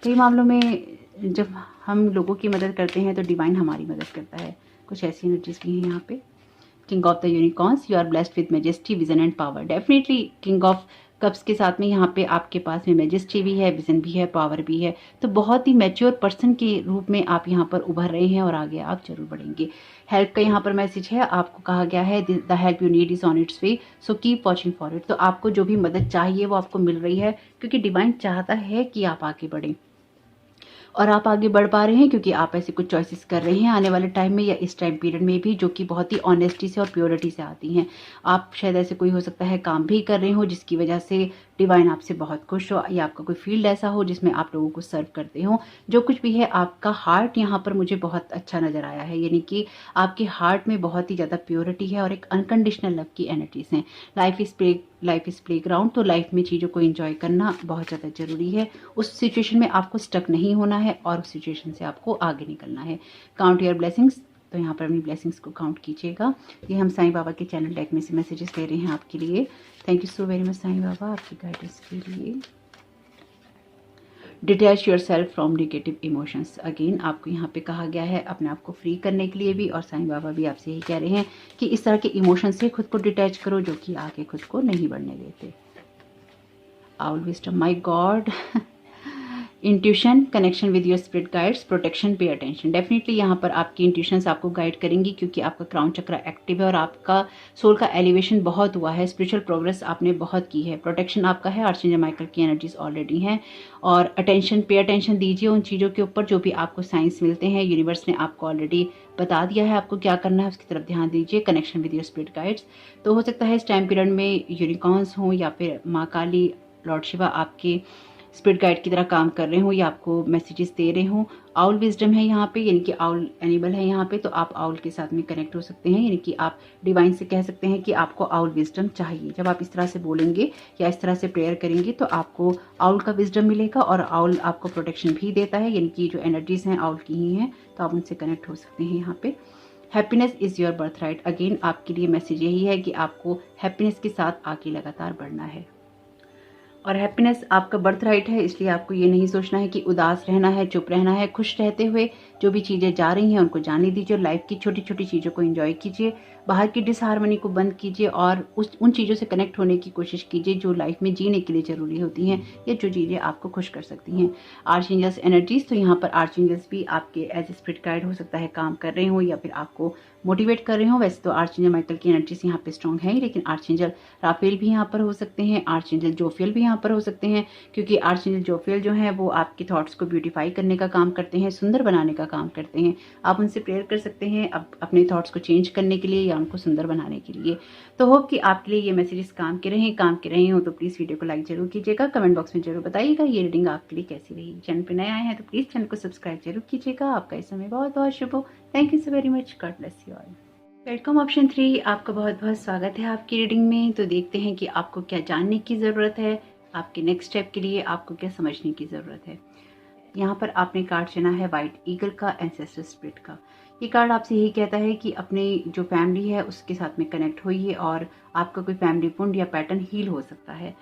Speaker 1: कई मामलों में जब हम लोगों की मदद करते हैं तो डिवाइन हमारी मदद करता है। कुछ ऐसी एनर्जीज भी हैं यहाँ पे king of the unicorns, you are blessed with majesty, vision and power. Definitely king of cups के साथ में यहाँ पे आपके पास में मैजेस्टी भी है, विजन भी है, पावर भी है। तो बहुत ही मैच्योर पर्सन के रूप में आप यहाँ पर उभर रहे हैं और आगे आप जरूर बढ़ेंगे। हेल्प का यहाँ पर मैसेज है, आपको कहा गया है the help you need is on it's way, so keep watching for it. तो आपको जो भी मदद चाहिए वो आपको मिल रही है, क्योंकि डिवाइन चाहता है कि आप आगे बढ़ें। और आप आगे बढ़ पा रहे हैं क्योंकि आप ऐसे कुछ चॉइसेस कर रहे हैं आने वाले टाइम में या इस टाइम पीरियड में भी, जो कि बहुत ही ऑनेस्टी से और प्योरिटी से आती हैं। आप शायद ऐसे कोई हो सकता है काम भी कर रहे हो जिसकी वजह से डिवाइन आपसे बहुत खुश हो, या आपका कोई फील्ड ऐसा हो जिसमें आप लोगों को सर्व करते हो। जो कुछ भी है, आपका हार्ट यहाँ पर मुझे बहुत अच्छा नजर आया है, यानी कि आपके हार्ट में बहुत ही ज़्यादा प्योरिटी है और एक अनकंडीशनल लव की एनर्जीज हैं। लाइफ इज प्ले ग्राउंड, तो लाइफ में चीज़ों को एंजॉय करना बहुत ज़्यादा जरूरी है। उस सिचुएशन में आपको स्टक नहीं होना है और उस सिचुएशन से आपको आगे निकलना है। काउंट योर ब्लेसिंग्स, तो यहाँ पर अपनी ब्लेसिंग्स को काउंट कीजिएगा। ये हम साईं बाबा के चैनल डेक में से मैसेजेस ले रहे हैं आपके लिए। Thank you so very much Sai Baba आपकी गाइडेंस के लिए। Detach yourself from negative emotions, again आपको यहाँ पे कहा गया है अपने आप को फ्री करने के लिए भी, और साईं बाबा भी आपसे यही कह रहे हैं कि इस तरह के इमोशन से खुद को डिटैच करो जो कि आगे खुद को नहीं बढ़ने देते। Owl wisdom, my God, intuition, connection with your spirit guides, protection, pay attention. Definitely यहाँ पर आपकी इंट्यूशंस आपको गाइड करेंगी, क्योंकि आपका क्राउन चक्र एक्टिव है और आपका सोल का एलिवेशन बहुत हुआ है, स्पिरिचुअल प्रोग्रेस आपने बहुत की है। प्रोटेक्शन आपका है, आर्चएंजल माइकल की एनर्जीज ऑलरेडी हैं। और अटेंशन, पे अटेंशन दीजिए उन चीज़ों के ऊपर जो भी आपको साइंस मिलते हैं, यूनिवर्स ने आपको ऑलरेडी बता दिया है आपको क्या करना है, उसकी तरफ ध्यान दीजिए। Connection with your spirit guides, तो हो सकता है इस टाइम पीरियड में यूनिकॉर्न्स हों या फिर माँ काली, लॉर्ड शिवा आपके स्पिरिट गाइड की तरह काम कर रहे हो या आपको मैसेजेस दे रहे हो। आउल विजडम है यहाँ पे, यानी कि आउल एनिमल है यहाँ पे, तो आप आउल के साथ में कनेक्ट हो सकते हैं, यानी कि आप डिवाइन से कह सकते हैं कि आपको आउल विजडम चाहिए। जब आप इस तरह से बोलेंगे या इस तरह से प्रेयर करेंगे तो आपको आउल का विजडम मिलेगा, और आउल आपको प्रोटेक्शन भी देता है, यानी कि जो एनर्जीज हैं आउल की ही हैं, तो आप उनसे कनेक्ट हो सकते हैं यहाँ पे। Happiness is your birth right, again आपके लिए मैसेज यही है कि आपको हैप्पीनेस के साथ आगे लगातार बढ़ना है। और हैप्पीनेस आपका बर्थ राइट है, इसलिए आपको ये नहीं सोचना है कि उदास रहना है, चुप रहना है। खुश रहते हुए जो भी चीज़ें जा रही हैं उनको जाने दीजिए, लाइफ की छोटी छोटी चीज़ों को एंजॉय कीजिए, बाहर की डिसहार्मनी को बंद कीजिए और उन चीज़ों से कनेक्ट होने की कोशिश कीजिए जो लाइफ में जीने के लिए ज़रूरी होती हैं या जो चीज़ें आपको खुश कर सकती हैं। आर्चएंजल्स एनर्जीज, तो यहाँ पर आर्चएंजल्स भी आपके एज ए स्पिरिट गाइड हो सकता है काम कर रहे हो या फिर आपको मोटिवेट कर रहे हो। वैसे तो आर्चएंजल माइकल की एनर्जीज यहाँ पे स्ट्रॉन्ग है, लेकिन आर्चएंजल राफेल भी यहाँ पर हो सकते हैं, आर्चएंजल जोफियल भी यहाँ पर हो सकते हैं, क्योंकि आर्चएंजल जोफियल जो है वो आपके थॉट्स को ब्यूटीफाई करने का काम करते हैं, सुंदर बनाने का काम करते हैं। आप उनसे प्रेयर कर सकते हैं अपने थॉट्स को चेंज करने के लिए या उनको सुंदर बनाने के लिए। तो होप कि आपके लिए ये मैसेजेस काम के रहे हो तो प्लीज़ वीडियो को लाइक जरूर कीजिएगा, कमेंट बॉक्स में जरूर बताइएगा ये रीडिंग आपके लिए कैसी रही। चैनल पर नए आए हैं तो प्लीज़ चैनल को सब्सक्राइब जरूर कीजिएगा। आपका इस समय बहुत बहुत शुभ हो। Thank you so very much, God bless you all. Welcome option 3, आपका बहुत बहुत स्वागत है आपकी रीडिंग में। तो देखते हैं कि आपको क्या जानने की ज़रूरत है, आपके नेक्स्ट स्टेप के लिए आपको क्या समझने की ज़रूरत है। यहाँ पर आपने कार्ड चुना है वाइट ईगल का, एंसेस्टर स्पिरिट का। ये कार्ड आपसे यही कहता है कि अपने जो फैमिली है उसके साथ में कनेक्ट होइए और आपका कोई फैमिली पुंड या पैटर्न हील हो सकता है।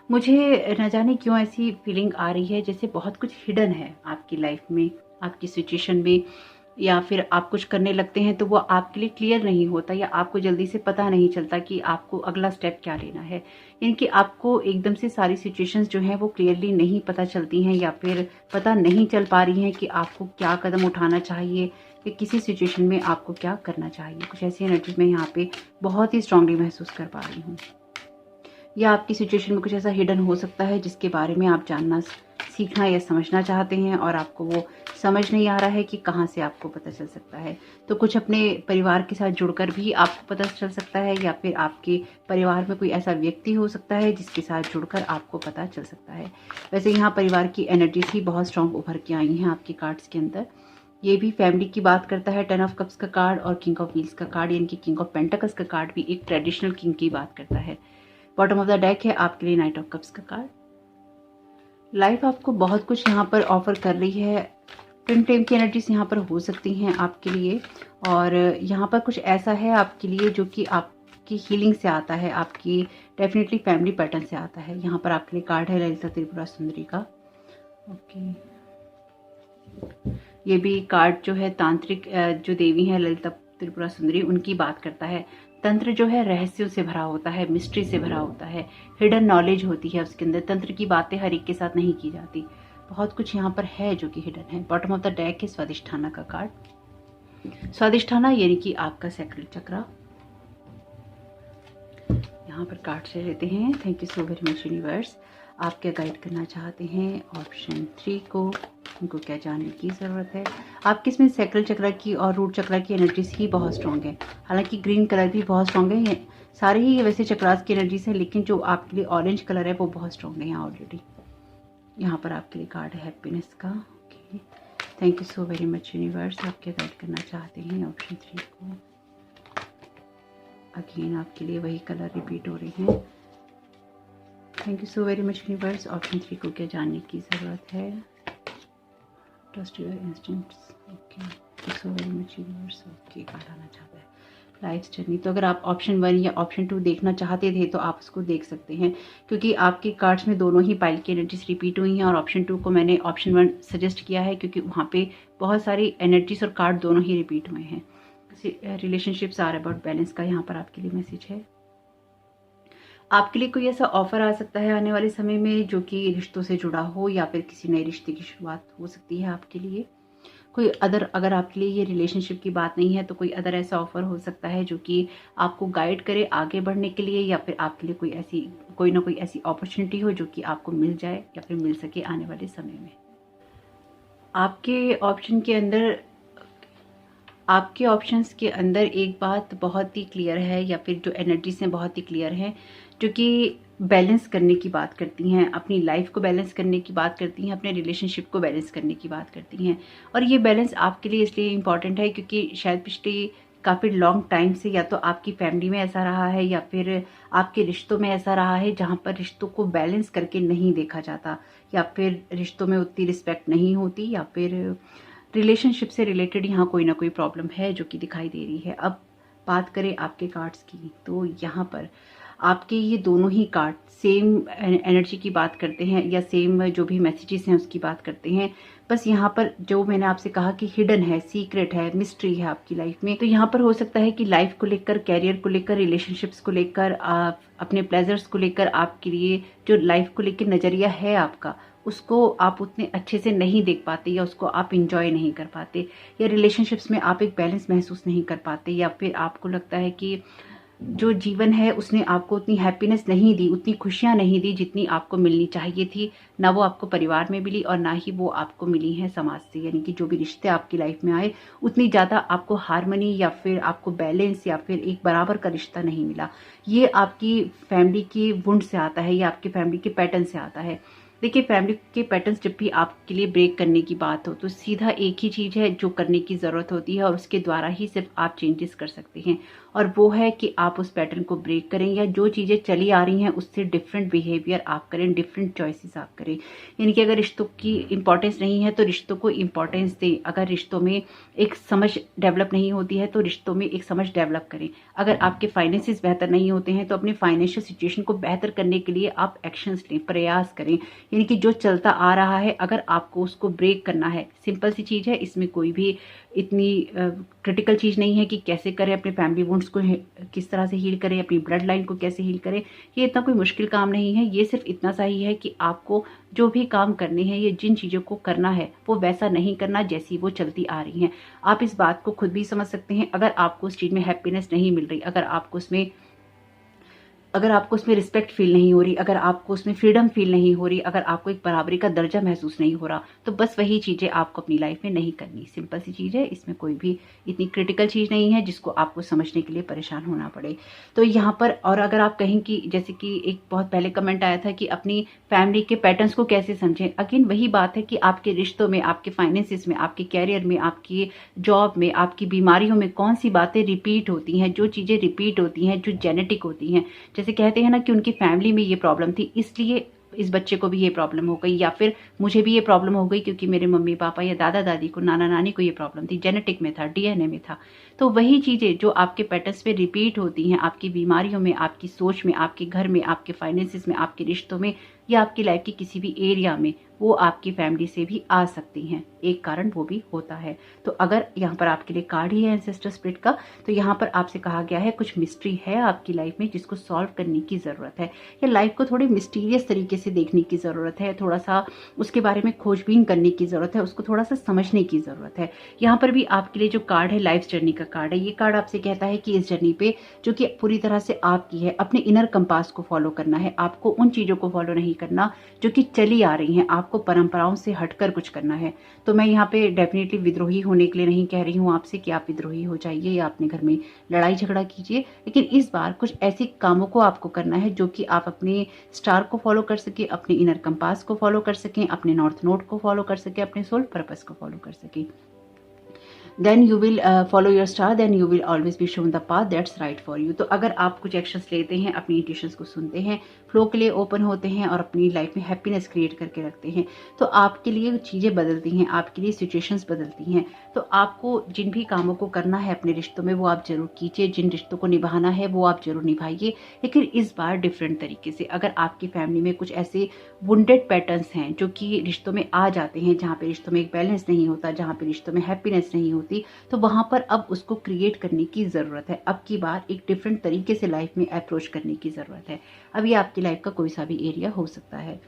Speaker 1: मुझे न जाने क्यों ऐसी फीलिंग आ रही है जैसे बहुत कुछ हिडन है आपकी लाइफ में, आपकी सिचुएशन में, या फिर आप कुछ करने लगते हैं तो वो आपके लिए क्लियर नहीं होता या आपको जल्दी से पता नहीं चलता कि आपको अगला स्टेप क्या लेना है। यानी कि आपको एकदम से सारी सिचुएशंस जो हैं वो क्लियरली नहीं पता चलती हैं या फिर पता नहीं चल पा रही हैं कि आपको क्या कदम उठाना चाहिए या किसी सिचुएशन में आपको क्या करना चाहिए। कुछ ऐसी एनर्जी मैं यहाँ पे बहुत ही स्ट्रांगली महसूस कर पा रही हूँ, या आपकी सिचुएशन में कुछ ऐसा हिडन हो सकता है जिसके बारे में आप जानना, सीखना या समझना चाहते हैं और आपको वो समझ नहीं आ रहा है कि कहाँ से आपको पता चल सकता है। तो कुछ अपने परिवार के साथ जुड़कर भी आपको पता चल सकता है, या फिर आपके परिवार में कोई ऐसा व्यक्ति हो सकता है जिसके साथ जुड़कर आपको पता चल सकता है। वैसे यहाँ परिवार की एनर्जीज ही बहुत स्ट्रांग उभर के आई हैं आपके कार्ड्स के अंदर। ये भी फैमिली की बात करता है, 10 ऑफ कप्स का कार्ड और किंग ऑफ व्हील्स का कार्ड, यानी कि किंग ऑफ पेंटिकल्स का कार्ड भी एक ट्रेडिशनल किंग की बात करता है। बॉटम ऑफ द डेक है आपके लिए नाइट ऑफ कप्स का कार्ड। लाइफ आपको बहुत कुछ यहाँ पर ऑफर कर रही है, ट्विन फ्लेम की एनर्जीज यहाँ पर हो सकती हैं आपके लिए, और यहाँ पर कुछ ऐसा है आपके लिए जो कि आपकी हीलिंग से आता है, आपकी डेफिनेटली फैमिली पैटर्न से आता है। यहाँ पर आपके लिए कार्ड है ललिता त्रिपुरा सुंदरी का। ओके, ये भी कार्ड जो है तांत्रिक जो देवी है ललिता त्रिपुरा सुंदरी, उनकी बात करता है। तंत्र जो है रहस्यों से भरा होता है, मिस्ट्री से भरा होता है, हिडन नॉलेज होती है उसके अंदर। तंत्र की बातें हर एक के साथ नहीं की जाती, बहुत कुछ यहाँ पर है जो कि हिडन है। बॉटम ऑफ द डेक है स्वादिष्ठाना का कार्ड। स्वादिष्ठाना यानी कि आपका सैक्रल चक्रा। यहाँ पर कार्ड ले लेते हैं। Thank you so very much universe. आप क्या गाइड करना चाहते हैं ऑप्शन 3 को, उनको क्या जानने की ज़रूरत है। आपके इसमें सैक्रल चक्रा की और रूट चक्रा की एनर्जीज ही बहुत स्ट्रॉन्ग है। हालांकि ग्रीन कलर भी बहुत स्ट्रॉन्ग है, ये सारे ही वैसे चक्रास की एनर्जीज है, लेकिन जो आपके लिए ऑरेंज कलर है वो बहुत स्ट्रॉन्ग है यहाँ ऑलरेडी। यहाँ पर आपके लिए कार्ड है हैप्पीनेस का। Okay, thank you so very much universe. आप क्या गाइड करना चाहते हैं ऑप्शन 3 को। अगेन आपके लिए वही कलर रिपीट हो रही हैं। Thank you so very much universe. Option 3 को क्या जानने की ज़रूरत है। Trust your instincts. Okay, thank you so very much universe. Okay, card आना चाहता है लाइफ जर्नी। तो अगर आप ऑप्शन 1 या ऑप्शन 2 देखना चाहते थे तो आप उसको देख सकते हैं, क्योंकि आपके कार्ड्स में दोनों ही पाइल की एनर्जीज रिपीट हुई हैं। और ऑप्शन 2 को मैंने ऑप्शन 1 सजेस्ट किया है क्योंकि वहाँ पे बहुत सारी एनर्जीज और कार्ड दोनों ही रिपीट हुए हैं। रिलेशनशिप्स आर अबाउट बैलेंस का यहाँ पर आपके लिए मैसेज है। आपके लिए कोई ऐसा ऑफर आ सकता है आने वाले समय में जो कि रिश्तों से जुड़ा हो, या फिर किसी नए रिश्ते की शुरुआत हो सकती है आपके लिए। कोई अगर आपके लिए ये रिलेशनशिप की बात नहीं है तो कोई अदर ऐसा ऑफर हो सकता है जो कि आपको गाइड करे आगे बढ़ने के लिए, या फिर आपके लिए कोई ना कोई ऐसी अपॉर्चुनिटी हो जो कि आपको मिल जाए या फिर मिल सके आने वाले समय में। आपके ऑप्शंस के अंदर एक बात बहुत ही क्लियर है, या फिर जो एनर्जीज हैं बहुत ही क्लियर हैं, जो कि बैलेंस करने की बात करती हैं, अपनी लाइफ को बैलेंस करने की बात करती हैं, अपने रिलेशनशिप को बैलेंस करने की बात करती हैं। और ये बैलेंस आपके लिए इसलिए इम्पॉर्टेंट है क्योंकि शायद पिछले काफ़ी लॉन्ग टाइम से या तो आपकी फैमिली में ऐसा रहा है या फिर आपके रिश्तों में ऐसा रहा है जहाँ पर रिश्तों को बैलेंस करके नहीं देखा जाता, या फिर रिश्तों में उतनी रिस्पेक्ट नहीं होती, या फिर रिलेशनशिप से रिलेटेड यहाँ कोई ना कोई प्रॉब्लम है जो कि दिखाई दे रही है। अब बात करें आपके कार्ड्स की, तो यहाँ पर आपके ये दोनों ही कार्ड सेम एनर्जी की बात करते हैं, या सेम जो भी मैसेजेस हैं उसकी बात करते हैं। बस यहाँ पर जो मैंने आपसे कहा कि हिडन है, सीक्रेट है, मिस्ट्री है आपकी लाइफ में, तो यहाँ पर हो सकता है कि लाइफ को लेकर, कैरियर को लेकर, रिलेशनशिप्स को लेकर, अपने प्लेजर्स को लेकर आपके लिए जो लाइफ को लेकर नज़रिया है आपका, उसको आप उतने अच्छे से नहीं देख पाते, या उसको आप इंजॉय नहीं कर पाते, या रिलेशनशिप्स में आप एक बैलेंस महसूस नहीं कर पाते, या फिर आपको लगता है कि जो जीवन है उसने आपको उतनी हैप्पीनेस नहीं दी, उतनी खुशियां नहीं दी जितनी आपको मिलनी चाहिए थी। ना वो आपको परिवार में मिली और ना ही वो आपको मिली है समाज से, यानी कि जो भी रिश्ते आपकी लाइफ में आए उतनी ज़्यादा आपको हार्मनी या फिर आपको बैलेंस या फिर एक बराबर का रिश्ता नहीं मिला। ये आपकी फैमिली की वुंड से आता है, या आपकी फैमिली के पैटर्न से आता है। देखिए, फैमिली के पैटर्न्स जब भी आपके लिए ब्रेक करने की बात हो तो सीधा एक ही चीज़ है जो करने की ज़रूरत होती है, और उसके द्वारा ही सिर्फ आप चेंजेस कर सकते हैं, और वो है कि आप उस पैटर्न को ब्रेक करें, या जो चीज़ें चली आ रही हैं उससे डिफरेंट बिहेवियर आप करें, डिफरेंट चॉइसेस आप करें। यानी कि अगर रिश्तों की इंपॉर्टेंस नहीं है तो रिश्तों को इंपॉर्टेंस दें। अगर रिश्तों में एक समझ डेवलप नहीं होती है तो रिश्तों में एक समझ डेवलप करें। अगर आपके फाइनेंसेस बेहतर नहीं होते हैं तो अपने फाइनेंशियल सिचुएशन को बेहतर करने के लिए आप एक्शंस लें, प्रयास करें। यानी कि जो चलता आ रहा है अगर आपको उसको ब्रेक करना है, सिंपल सी चीज़ है, इसमें कोई भी इतनी क्रिटिकल चीज़ नहीं है कि कैसे करें, अपने फैमिली वुंड्स को किस तरह से हील करें, अपनी ब्लड लाइन को कैसे हील करें। ये इतना कोई मुश्किल काम नहीं है। ये सिर्फ इतना सा ही है कि आपको जो भी काम करने हैं, ये जिन चीज़ों को करना है वो वैसा नहीं करना जैसी वो चलती आ रही हैं। आप इस बात को खुद भी समझ सकते हैं। अगर आपको उस चीज़ में हैप्पीनेस नहीं मिल रही, अगर आपको उसमें रिस्पेक्ट फील नहीं हो रही, अगर आपको उसमें फ्रीडम फील नहीं हो रही, अगर आपको एक बराबरी का दर्जा महसूस नहीं हो रहा, तो बस वही चीज़ें आपको अपनी लाइफ में नहीं करनी। सिंपल सी चीज़ है, इसमें कोई भी इतनी क्रिटिकल चीज़ नहीं है जिसको आपको समझने के लिए परेशान होना पड़े। तो यहाँ पर, और अगर आप कहें कि जैसे कि एक बहुत पहले कमेंट आया था कि अपनी फैमिली के पैटर्न्स को कैसे समझें, अगेन वही बात है कि आपके रिश्तों में, आपके फाइनेंसिस में, आपके कैरियर में, आपकी जॉब में, आपकी बीमारियों में कौन सी बातें रिपीट होती हैं, जो चीज़ें रिपीट होती हैं, जो जेनेटिक होती हैं। जैसे कहते हैं ना कि उनकी फैमिली में ये प्रॉब्लम थी, इसलिए इस बच्चे को भी ये प्रॉब्लम हो गई, या फिर मुझे भी ये प्रॉब्लम हो गई क्योंकि मेरे मम्मी पापा या दादा दादी को, नाना नानी को ये प्रॉब्लम थी, जेनेटिक में था, डीएनए में था। तो वही चीज़ें जो आपके पैटर्न्स पे रिपीट होती हैं, आपकी बीमारियों में, आपकी सोच में, आपके घर में, आपके फाइनेंसिस में, आपके रिश्तों में, या आपकी लाइफ के किसी भी एरिया में, वो आपकी फैमिली से भी आ सकती हैं। एक कारण वो भी होता है। तो अगर यहाँ पर आपके लिए कार्ड ही है एंसेस्टर स्पिरिट का, तो यहाँ पर आपसे कहा गया है कुछ मिस्ट्री है आपकी लाइफ में जिसको सॉल्व करने की ज़रूरत है, या लाइफ को थोड़ी मिस्टीरियस तरीके से देखने की ज़रूरत है, थोड़ा सा उसके बारे में खोजबीन करने की ज़रूरत है, उसको थोड़ा सा समझने की ज़रूरत है। यहाँ पर भी आपके लिए जो कार्ड है लाइफ जर्नी का कार्ड है, ये कार्ड आपसे कहता है कि इस जर्नी पे जो कि पूरी तरह से आपकी है, अपने इनर कंपास को फॉलो करना है। आपको उन चीज़ों को फॉलो नहीं करना जो कि चली आ रही हैं, आपको परंपराओं से हटकर कुछ करना है। तो मैं यहाँ पे डेफिनेटली विद्रोही होने के लिए नहीं कह रही हूँ आपसे कि आप विद्रोही हो जाइए या अपने घर में लड़ाई झगड़ा कीजिए, लेकिन इस बार कुछ ऐसे कामों को आपको करना है जो कि आप अपने स्टार को फॉलो कर सके, अपने इनर कंपास को फॉलो कर सकें, अपने नॉर्थ नोड को फॉलो कर सके, अपने सोल पर्पस को फॉलो कर सके। then you will follow your star, then you will always be shown the path that's right for you। तो अगर आप कुछ एक्शंस लेते हैं, अपनी इंट्यूशंस को सुनते हैं, फ्लो के लिए ओपन होते हैं और अपनी लाइफ में हैप्पीनेस क्रिएट करके रखते हैं, तो आपके लिए चीज़ें बदलती हैं, आपके लिए सिचुएशंस बदलती हैं। तो आपको जिन भी कामों को करना है अपने रिश्तों में वो आप जरूर कीजिए, जिन रिश्तों को निभाना है वो आप जरूर निभाइए, लेकिन इस बार डिफरेंट तरीके से। अगर आपकी फैमिली में कुछ ऐसे वुंडेड पैटर्न्स हैं जो कि रिश्तों में आ जाते हैं, जहाँ पे रिश्तों में एक बैलेंस नहीं होता, जहाँ पे रिश्तों में हैप्पीनेस नहीं होती, तो वहां पर अब उसको क्रिएट करने की जरूरत है। अब की बार एक डिफरेंट तरीके से लाइफ में अप्रोच करने की जरूरत है। अब ये आपकी लाइफ का कोई सा भी एरिया हो सकता है।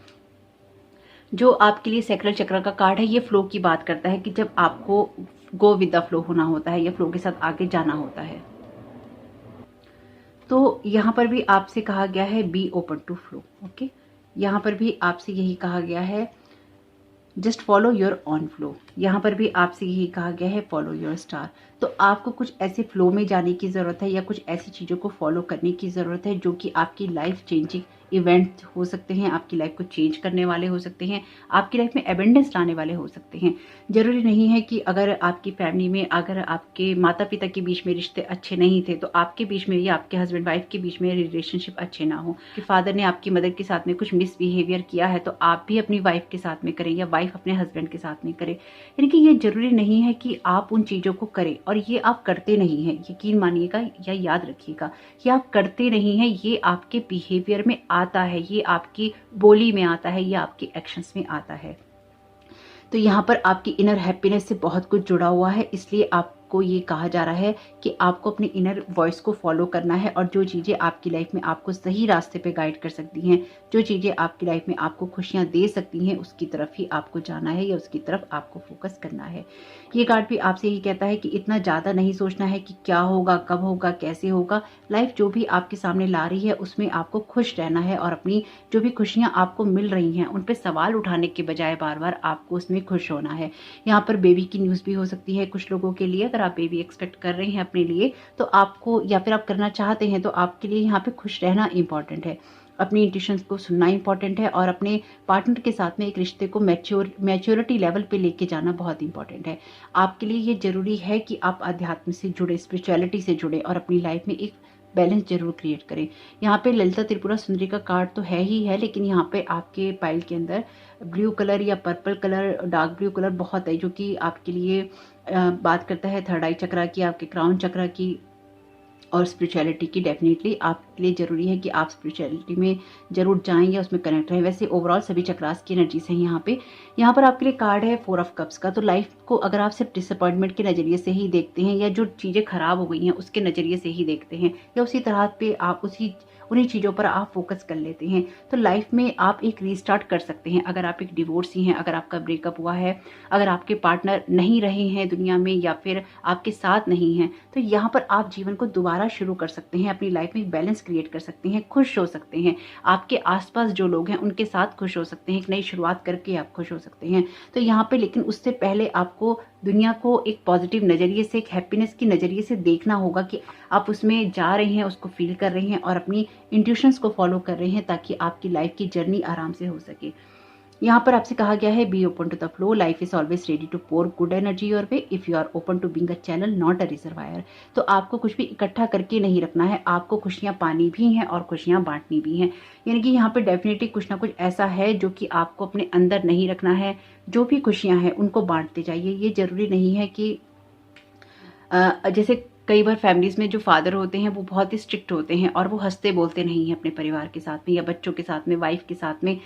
Speaker 1: जो आपके लिए सैक्रल चक्र का कार्ड है, ये फ्लो की बात करता है कि जब आपको गो विद द फ्लो होना होता है या फ्लो के साथ आगे जाना होता है। तो यहाँ पर भी आपसे कहा गया है be open to flow. Okay, यहाँ पर भी आपसे यही कहा गया है just follow your own flow. यहाँ पर भी आपसे यही कहा गया है फॉलो योर स्टार। तो आपको कुछ ऐसे फ्लो में जाने की ज़रूरत है या कुछ ऐसी चीज़ों को फॉलो करने की ज़रूरत है जो कि आपकी लाइफ चेंजिंग इवेंट हो सकते हैं, आपकी लाइफ को चेंज करने वाले हो सकते हैं, आपकी लाइफ में एबेंडेंस लाने वाले हो सकते हैं। जरूरी नहीं है कि अगर आपकी फैमिली में, अगर आपके माता पिता के बीच में रिश्ते अच्छे नहीं थे तो आपके बीच में या आपके हस्बैंड वाइफ के बीच में रिलेशनशिप अच्छे ना हो, कि फादर ने आपकी मदर के साथ में कुछ मिसबिहेवियर किया है तो आप भी अपनी वाइफ के साथ में करें या वाइफ अपने हस्बैंड के साथ में करे। यानी कि ये जरूरी नहीं है कि आप उन चीज़ों को करें, और ये आप करते नहीं हैं, यकीन मानिएगा या याद रखिएगा, ये आप करते नहीं हैं, ये आपके बिहेवियर में आता है, ये आपकी बोली में आता है, ये आपके एक्शंस में आता है। तो यहाँ पर आपकी इनर हैप्पीनेस से बहुत कुछ जुड़ा हुआ है, इसलिए आपको ये कहा जा रहा है कि आपको अपनी इनर वॉइस को फॉलो करना है, और जो चीज़ें आपकी लाइफ में आपको सही रास्ते पे गाइड कर सकती हैं, जो चीज़ें आपकी लाइफ में आपको खुशियाँ दे सकती हैं, उसकी तरफ ही आपको जाना है या उसकी तरफ आपको फोकस करना है। ये कार्ड भी आपसे यही कहता है कि इतना ज़्यादा नहीं सोचना है कि क्या होगा, कब होगा, कैसे होगा। लाइफ जो भी आपके सामने ला रही है उसमें आपको खुश रहना है, और अपनी जो भी खुशियाँ आपको मिल रही हैं उन पर सवाल उठाने के बजाय बार बार आपको उसमें खुश होना है। यहाँ पर बेबी की न्यूज़ भी हो सकती है कुछ लोगों के लिए। अगर आप बेबी एक्सपेक्ट कर रहे हैं अपने लिए तो आपको, या फिर आप करना चाहते हैं, तो आपके लिए यहाँ पे खुश रहना इंपॉर्टेंट है, अपनी इंट्यूशंस को सुनना इंपॉर्टेंट है, और अपने पार्टनर के साथ में एक रिश्ते को मैच्योरिटी लेवल पे लेके जाना बहुत इंपॉर्टेंट है। आपके लिए ये जरूरी है कि आप अध्यात्म से जुड़े, स्पिरिचुअलिटी से जुड़े, और अपनी लाइफ में एक बैलेंस जरूर क्रिएट करें। यहाँ पे ललिता त्रिपुरा सुंदरी का कार्ड तो है ही है, लेकिन यहाँ पे आपके पाइल के अंदर ब्लू कलर या purple colour, dark blue colour बहुत है, जो कि आपके लिए बात करता है थर्ड आई चक्रा की, आपके क्राउन चक्रा की और स्पिरिचुअलिटी की। डेफिनेटली आपके लिए जरूरी है कि आप स्पिरिचुअलिटी में जरूर जाएं या उसमें कनेक्ट रहें। वैसे ओवरऑल सभी चक्रास की एनर्जीज हैं यहाँ पर आपके लिए कार्ड है 4 ऑफ कप्स का। तो लाइफ को अगर आप सिर्फ डिसअपॉइंटमेंट के नज़रिए से ही देखते हैं, या जो चीज़ें खराब हो गई हैं उसके नज़रिए से ही देखते हैं, या उसी तरह पे आप उन्हीं चीज़ों पर आप फोकस कर लेते हैं, तो लाइफ में आप एक रीस्टार्ट कर सकते हैं। अगर आप एक डिवोर्सी हैं, अगर आपका ब्रेकअप हुआ है, अगर आपके पार्टनर नहीं रहे हैं दुनिया में या फिर आपके साथ नहीं हैं, तो यहाँ पर आप जीवन को दोबारा शुरू कर सकते हैं, अपनी लाइफ में एक बैलेंस क्रिएट कर सकते हैं, खुश हो सकते हैं, आपके आसपास जो लोग हैं उनके साथ खुश हो सकते हैं, एक नई शुरुआत करके आप खुश हो सकते हैं। तो यहाँ पे लेकिन उससे पहले आपको दुनिया को एक पॉजिटिव नज़रिए से, एक हैप्पीनेस की नज़रिए से देखना होगा कि आप उसमें जा रहे हैं, उसको फील कर रहे हैं और अपनी इंट्यूशंस को फॉलो कर रहे हैं, ताकि आपकी लाइफ की जर्नी आराम से हो सके। यहाँ पर आपसे कहा गया है be open to the flow, life is always ready to pour good energy your way if you are open to being a channel not a reservoir. तो आपको कुछ भी इकट्ठा करके नहीं रखना है, आपको खुशियां पानी भी हैं और खुशियां बांटनी भी हैं। यानी कि यहाँ पे डेफिनेटली कुछ ना कुछ ऐसा है जो कि आपको अपने अंदर नहीं रखना है। जो भी खुशियां हैं उनको बांटते जाइए। ये जरूरी नहीं है कि जैसे कई बार फैमिलीज में जो फादर होते हैं वो बहुत ही स्ट्रिक्ट होते हैं और वो हंसते बोलते नहीं हैं अपने परिवार के साथ में या बच्चों के साथ में, वाइफ के साथ में।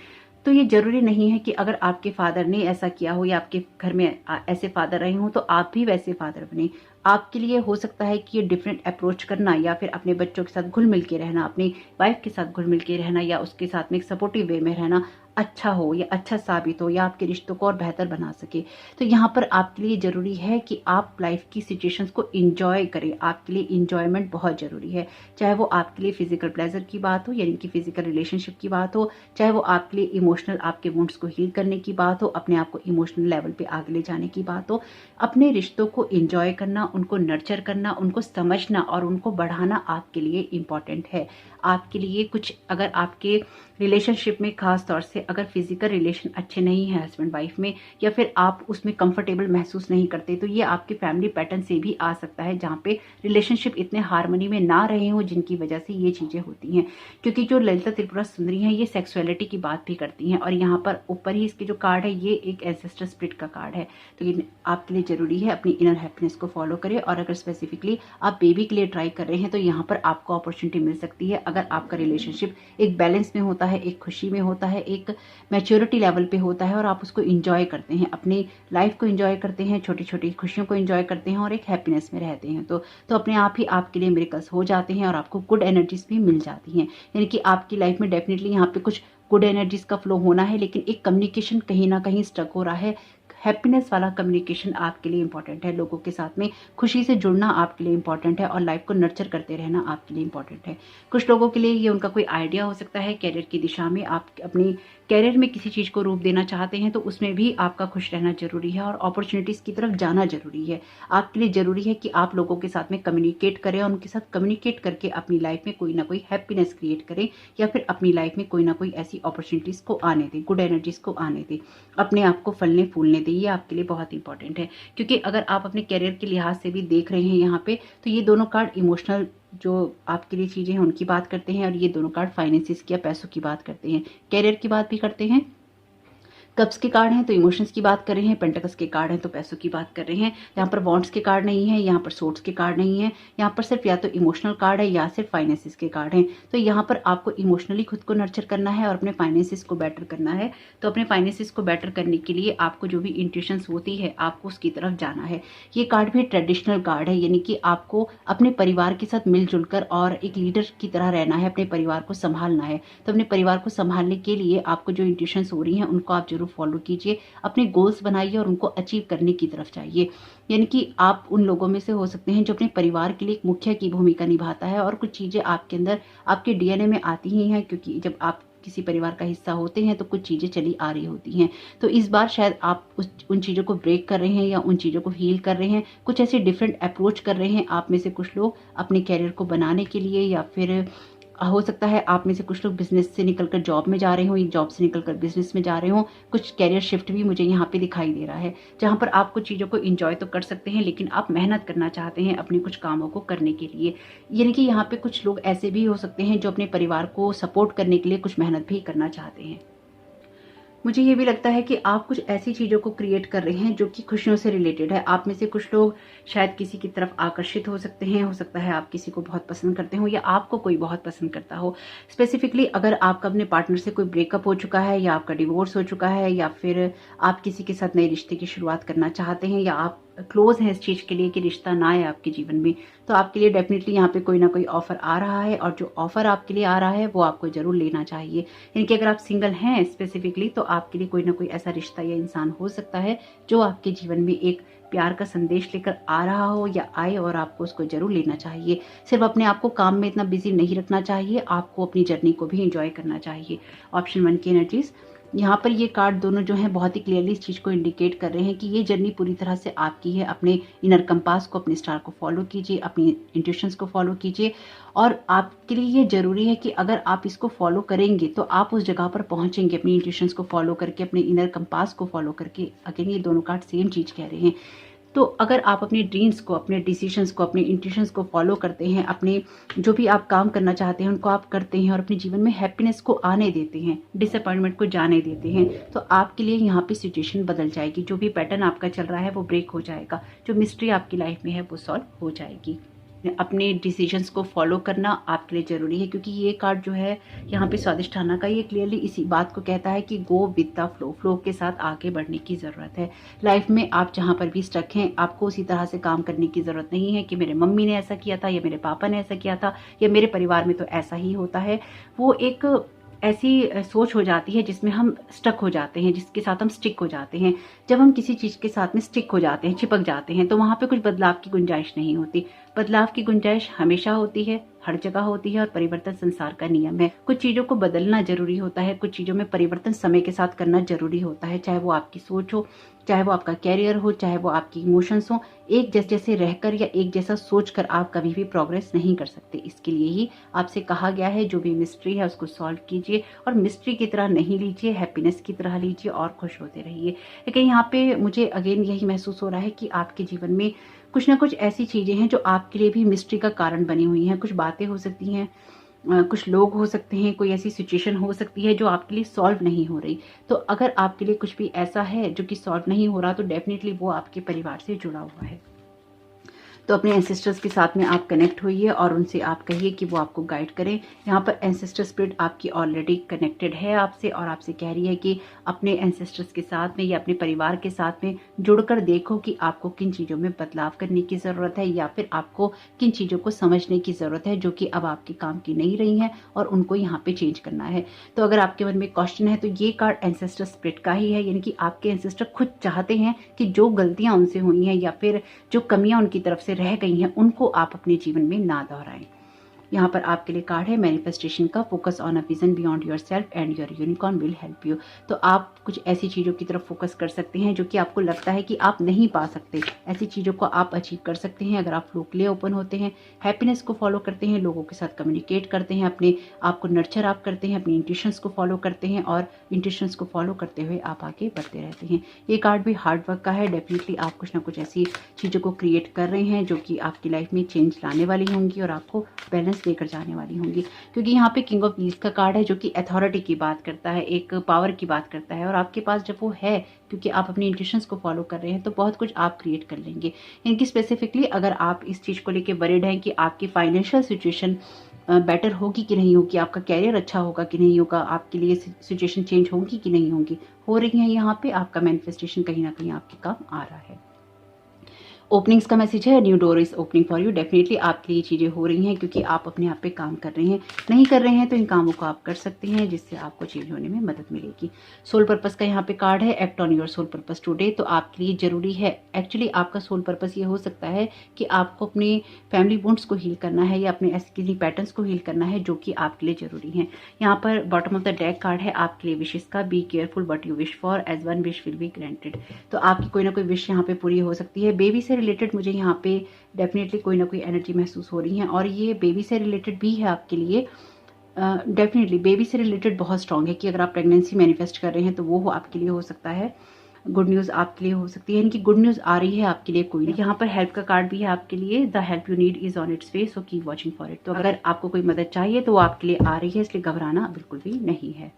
Speaker 1: तो ये जरूरी नहीं है कि अगर आपके फादर ने ऐसा किया हो या आपके घर में ऐसे फादर रहे हो तो आप भी वैसे फादर बने। आपके लिए हो सकता है कि ये डिफरेंट अप्रोच करना या फिर अपने बच्चों के साथ घुल मिल के रहना, अपनी वाइफ के साथ घुल मिल के रहना या उसके साथ में एक सपोर्टिव वे में रहना अच्छा हो या अच्छा साबित हो या आपके रिश्तों को और बेहतर बना सके। तो यहाँ पर आपके लिए जरूरी है कि आप लाइफ की सिचुएशंस को इंजॉय करें। आपके लिए इंजॉयमेंट बहुत जरूरी है, चाहे वो आपके लिए फिजिकल प्लेजर की बात हो यानी कि फिजिकल रिलेशनशिप की बात हो, चाहे वो आपके लिए इमोशनल आपके वुंड्स को हील करने की बात हो, अपने आप को इमोशनल लेवल पे आगे ले जाने की बात हो। अपने रिश्तों को इंजॉय करना, उनको नर्चर करना, उनको समझना और उनको बढ़ाना आपके लिए इम्पॉर्टेंट है। आपके लिए कुछ अगर आपके रिलेशनशिप में खास तौर से अगर फिजिकल रिलेशन अच्छे नहीं है हस्बैंड वाइफ में या फिर आप उसमें कंफर्टेबल महसूस नहीं करते, तो ये आपके फैमिली पैटर्न से भी आ सकता है जहाँ पे रिलेशनशिप इतने हार्मनी में ना रहे हो, जिनकी वजह से ये चीजें होती हैं। क्योंकि जो ललिता त्रिपुरा सुंदरी है ये सेक्सुअलिटी की बात भी करती हैं और यहाँ पर ऊपर ही इसके जो कार्ड है ये एक एंसेस्टर स्पिरिट का कार्ड है। तो ये आपके लिए जरूरी है अपनी इनर हैप्पीनेस को फॉलो करें। और अगर स्पेसिफिकली आप बेबी के लिए ट्राई कर रहे हैं तो यहाँ पर आपको अपॉर्चुनिटी मिल सकती है अगर आपका रिलेशनशिप एक बैलेंस में होता है, एक खुशी में होता है, एक मैच्योरिटी लेवल पे होता है और आप उसको इंजॉय करते हैं, अपनी लाइफ को इंजॉय करते हैं, छोटी छोटी खुशियों को इंजॉय करते हैं और एक हैप्पीनेस में रहते हैं। तो अपने आप ही आपके लिए मिरेकल्स हो जाते हैं और आपको गुड एनर्जीज भी मिल जाती हैं। यानी कि आपकी लाइफ में डेफिनेटली यहाँ पे कुछ गुड एनर्जीज का फ्लो होना है, लेकिन एक कम्युनिकेशन कहीं ना कहीं स्टक हो रहा है। हैप्पीनेस वाला कम्युनिकेशन आपके लिए इंपॉर्टेंट है, लोगों के साथ में खुशी से जुड़ना आपके लिए इंपॉर्टेंट है और लाइफ को नर्चर करते रहना आपके लिए इंपॉर्टेंट है। कुछ लोगों के लिए ये उनका कोई आइडिया हो सकता है कैरियर की दिशा में, आप अपनी कैरियर में किसी चीज को रूप देना चाहते हैं तो उसमें भी आपका खुश रहना जरूरी है और अपॉर्चुनिटीज की तरफ जाना जरूरी है। आपके लिए जरूरी है कि आप लोगों के साथ में कम्युनिकेट करें और उनके साथ कम्युनिकेट करके अपनी लाइफ में कोई ना कोई हैप्पीनेस क्रिएट करें या फिर अपनी लाइफ में कोई ना कोई ऐसी अपॉर्चुनिटीज को आने दें, गुड एनर्जीज को आने दें, अपने आप को फलने फूलने दें। ये आपके लिए बहुत इंपॉर्टेंट है क्योंकि अगर आप अपने कैरियर के लिहाज से भी देख रहे हैं यहाँ पे तो ये दोनों कार्ड इमोशनल जो आपके लिए चीजें हैं उनकी बात करते हैं और ये दोनों कार्ड फाइनेंसिस की या पैसों की बात करते हैं, कैरियर की बात भी करते हैं। कप्स के कार्ड हैं तो इमोशंस की बात कर रहे हैं, पेंटिकल्स के कार्ड हैं तो पैसों की बात कर रहे हैं। यहाँ पर वॉन्ट्स के कार्ड नहीं है, यहाँ पर सोर्ट्स के कार्ड नहीं है, यहाँ पर सिर्फ या तो इमोशनल कार्ड है या सिर्फ फाइनेंसिस के कार्ड हैं। तो यहाँ पर आपको इमोशनली खुद को नर्चर करना है और अपने फाइनेंसिस को बेटर करना है। तो अपने फाइनेंसिस को बेटर करने के लिए आपको जो भी इंट्यूशंस होती है आपको उसकी तरफ जाना है। ये कार्ड भी ट्रेडिशनल कार्ड है, यानी कि आपको अपने परिवार के साथ मिलजुल कर और एक लीडर की तरह रहना है, अपने परिवार को संभालना है। तो अपने परिवार को संभालने के लिए आपको जो इंट्यूशंस हो रही हैं उनको आप फॉलो कीजिए, अपने गोल्स बनाइए और उनको अचीव करने की तरफ जाइए। यानी कि आप उन लोगों में से हो सकते हैं जो अपने परिवार के लिए एक मुखिया की भूमिका निभाता है और कुछ चीजें आपके अंदर आपके डीएनए में आती ही हैं क्योंकि जब आप किसी परिवार का हिस्सा होते हैं तो कुछ चीजें चली आ रही होती हैं। तो इस बार शायद आप उन चीजों को ब्रेक कर रहे हैं या उन चीजों को हील कर रहे हैं, कुछ ऐसे डिफरेंट अप्रोच कर रहे हैं। आप में से कुछ लोग अपने कैरियर को बनाने के लिए या फिर हो सकता है आप में से कुछ लोग बिजनेस से निकलकर जॉब में जा रहे हो, जॉब से निकलकर बिजनेस में जा रहे हो। कुछ कैरियर शिफ्ट भी मुझे यहाँ पे दिखाई दे रहा है जहाँ पर आप कुछ चीज़ों को एंजॉय तो कर सकते हैं लेकिन आप मेहनत करना चाहते हैं अपने कुछ कामों को करने के लिए। यानी कि यहाँ पे कुछ लोग ऐसे भी हो सकते हैं जो अपने परिवार को सपोर्ट करने के लिए कुछ मेहनत भी करना चाहते हैं। मुझे ये भी लगता है कि आप कुछ ऐसी चीज़ों को क्रिएट कर रहे हैं जो कि खुशियों से रिलेटेड है। आप में से कुछ लोग शायद किसी की तरफ आकर्षित हो सकते हैं, हो सकता है आप किसी को बहुत पसंद करते हो या आपको कोई बहुत पसंद करता हो। स्पेसिफिकली अगर आपका अपने पार्टनर से कोई ब्रेकअप हो चुका है या आपका डिवोर्स हो चुका है या फिर आप किसी के साथ नए रिश्ते की शुरुआत करना चाहते हैं या आप क्लोज है इस चीज के लिए कि रिश्ता ना आए आपके जीवन में, तो आपके लिए डेफिनेटली यहाँ पे कोई ना कोई ऑफर आ रहा है और जो ऑफर आपके लिए आ रहा है वो आपको जरूर लेना चाहिए। यानी कि अगर आप सिंगल हैं स्पेसिफिकली तो आपके लिए कोई ना कोई ऐसा रिश्ता या इंसान हो सकता है जो आपके जीवन में एक प्यार का संदेश लेकर आ रहा हो या आए और आपको उसको जरूर लेना चाहिए। सिर्फ अपने आप को काम में इतना बिजी नहीं रखना चाहिए, आपको अपनी जर्नी को भी एंजॉय करना चाहिए। ऑप्शन 1 की एनर्जीज, यहाँ पर ये कार्ड दोनों जो हैं बहुत ही क्लियरली इस चीज़ को इंडिकेट कर रहे हैं कि ये जर्नी पूरी तरह से आपकी है। अपने इनर कंपास को, अपने स्टार को फॉलो कीजिए, अपनी इंट्यूशंस को फॉलो कीजिए, और आपके लिए ये जरूरी है कि अगर आप इसको फॉलो करेंगे तो आप उस जगह पर पहुंचेंगे, अपनी इंट्यूशंस को फॉलो करके, अपने इनर कंपास को फॉलो करके। अगेन ये दोनों कार्ड सेम चीज़ कह रहे हैं। तो अगर आप अपने ड्रीम्स को, अपने डिसीजंस को, अपने इंट्यूशंस को फॉलो करते हैं, अपने जो भी आप काम करना चाहते हैं उनको आप करते हैं और अपने जीवन में हैप्पीनेस को आने देते हैं, डिसअपॉइंटमेंट को जाने देते हैं, तो आपके लिए यहाँ पे सिचुएशन बदल जाएगी। जो भी पैटर्न आपका चल रहा है वो ब्रेक हो जाएगा, जो मिस्ट्री आपकी लाइफ में है वो सॉल्व हो जाएगी। अपने डिसीजंस को फॉलो करना आपके लिए जरूरी है, क्योंकि ये कार्ड जो है यहाँ पे स्वादिष्ठाना का, ये क्लियरली इसी बात को कहता है कि go with the flow, flow के साथ आगे बढ़ने की जरूरत है। लाइफ में आप जहाँ पर भी स्टक हैं, आपको उसी तरह से काम करने की जरूरत नहीं है कि मेरे मम्मी ने ऐसा किया था या मेरे पापा ने ऐसा किया था या मेरे परिवार में तो ऐसा ही होता है। वो एक ऐसी सोच हो जाती है जिसमें हम स्टक हो जाते हैं, जिसके साथ हम स्टिक हो जाते हैं। जब हम किसी चीज के साथ में स्टिक हो जाते हैं, चिपक जाते हैं, तो वहां पे कुछ बदलाव की गुंजाइश नहीं होती। बदलाव की गुंजाइश हमेशा होती है, हर जगह होती है, और परिवर्तन संसार का नियम है। कुछ चीजों को बदलना जरूरी होता है, कुछ चीजों में परिवर्तन समय के साथ करना जरूरी होता है, चाहे वो आपकी सोच हो, चाहे वो आपका कैरियर हो, चाहे वो आपकी इमोशंस हो। एक जैसे रहकर या एक जैसा सोचकर आप कभी भी प्रोग्रेस नहीं कर सकते। इसके लिए ही आपसे कहा गया है जो भी मिस्ट्री है उसको सॉल्व कीजिए, और मिस्ट्री की तरह नहीं लीजिए, हैप्पीनेस की तरह लीजिए और खुश होते रहिए। लेकिन यहाँ पे मुझे अगेन यही महसूस हो रहा है कि आपके जीवन में कुछ ना कुछ ऐसी चीजें हैं जो आपके लिए भी मिस्ट्री का कारण बनी हुई हैं। कुछ बातें हो सकती हैं, कुछ लोग हो सकते हैं, कोई ऐसी सिचुएशन हो सकती है जो आपके लिए सॉल्व नहीं हो रही। तो अगर आपके लिए कुछ भी ऐसा है जो कि सॉल्व नहीं हो रहा, तो डेफिनेटली वो आपके परिवार से जुड़ा हुआ है। तो अपने एंसेस्टर्स के साथ में आप कनेक्ट होइए और उनसे आप कहिए कि वो आपको गाइड करें। यहाँ पर एंसेस्टर स्पिरिट आपकी ऑलरेडी कनेक्टेड है आपसे, और आपसे कह रही है कि अपने एंसेस्टर्स के साथ में या अपने परिवार के साथ में जुड़कर देखो कि आपको किन चीज़ों में बदलाव करने की ज़रूरत है, या फिर आपको किन चीज़ों को समझने की ज़रूरत है जो कि अब आपके काम की नहीं रही हैं और उनको यहाँ पे चेंज करना है। तो अगर आपके मन में क्वेश्चन है तो ये कार्ड एंसेस्टर स्पिरिट का ही है, यानी कि आपके एंसेस्टर खुद चाहते हैं कि जो गलतियां उनसे हुई हैं या फिर जो कमियां उनकी तरफ से रह गई हैं उनको आप अपने जीवन में ना दोहराएं। यहाँ पर आपके लिए कार्ड है मैनिफेस्टेशन का, focus on a vision beyond your self and your unicorn will help you. तो आप कुछ ऐसी चीज़ों की तरफ फोकस कर सकते हैं जो कि आपको लगता है कि आप नहीं पा सकते। ऐसी चीज़ों को आप अचीव कर सकते हैं अगर आप फ्लो के लिए ओपन होते हैं, हैप्पीनेस को फॉलो करते हैं, लोगों के साथ कम्युनिकेट करते हैं, अपने आप को नर्चर आप करते हैं, अपनी इंट्यूशंस को फॉलो करते हैं, और इंट्यूशंस को फॉलो करते हुए आप आगे बढ़ते रहते हैं। ये कार्ड भी हार्ड वर्क का है। डेफिनेटली आप कुछ ना कुछ ऐसी चीज़ों को क्रिएट कर रहे हैं जो कि आपकी लाइफ में चेंज लाने वाली होंगी और आपको बैलेंस लेकर जाने वाली होंगी। क्योंकि यहाँ पे किंग ऑफ व्हील्स का कार्ड है जो कि अथॉरिटी की बात करता है, एक पावर की बात करता है, और आपके पास जब वो है, क्योंकि आप अपनी इंट्यूशंस को फॉलो कर रहे हैं, तो बहुत कुछ आप क्रिएट कर लेंगे। इनकी स्पेसिफिकली अगर आप इस चीज़ को लेकर वरीड हैं कि आपकी फाइनेंशियल सिचुएशन बेटर होगी कि नहीं होगी, आपका कैरियर अच्छा होगा कि नहीं होगा, आपके लिए सिचुएशन चेंज होगी कि नहीं होगी, हो रही है, यहाँ पे आपका मैनिफेस्टेशन कहीं ना कहीं आपके काम आ रहा है। ओपनिंग्स का मैसेज है, new door is opening for you. Definitely आपके लिए चीज़ें हो रही हैं क्योंकि आप अपने आप पे काम कर रहे हैं। नहीं कर रहे हैं तो इन कामों को आप कर सकते हैं जिससे आपको चेंज होने में मदद मिलेगी। सोल पर्पस का यहाँ पे कार्ड है, act on your soul purpose today. तो आपके लिए जरूरी है, एक्चुअली आपका सोल पर्पस ये हो सकता है कि आपको अपने फैमिली बॉन्ड्स को हील करना है या अपने ऐसे किसी पैटर्न्स को हील करना है जो कि आपके लिए जरूरी है। यहाँ पर bottom of the deck card है आपके लिए विशेष का, be careful what you wish for as one wish will be granted. तो आपकी कोई ना कोई विश यहाँ पे पूरी हो सकती है। बेबी से रिलेटेड मुझे यहाँ पे डेफिनेटली कोई ना कोई एनर्जी महसूस हो रही है, और ये बेबी से रिलेटेड भी है आपके लिए। डेफिनेटली बेबी से रिलेटेड बहुत स्ट्रांग है कि अगर आप प्रेगनेंसी मैनिफेस्ट कर रहे हैं तो वो आपके लिए हो सकता है। गुड न्यूज़ आपके लिए हो सकती है, इनकी गुड न्यूज़ आ रही है आपके लिए कोई। यहाँ पर हेल्प का कार्ड भी है आपके लिए, the help you need is on it's way, so keep watching for it. तो अगर आपको कोई मदद चाहिए तो वो आपके लिए आ रही है, इसलिए घबराना बिल्कुल भी नहीं है।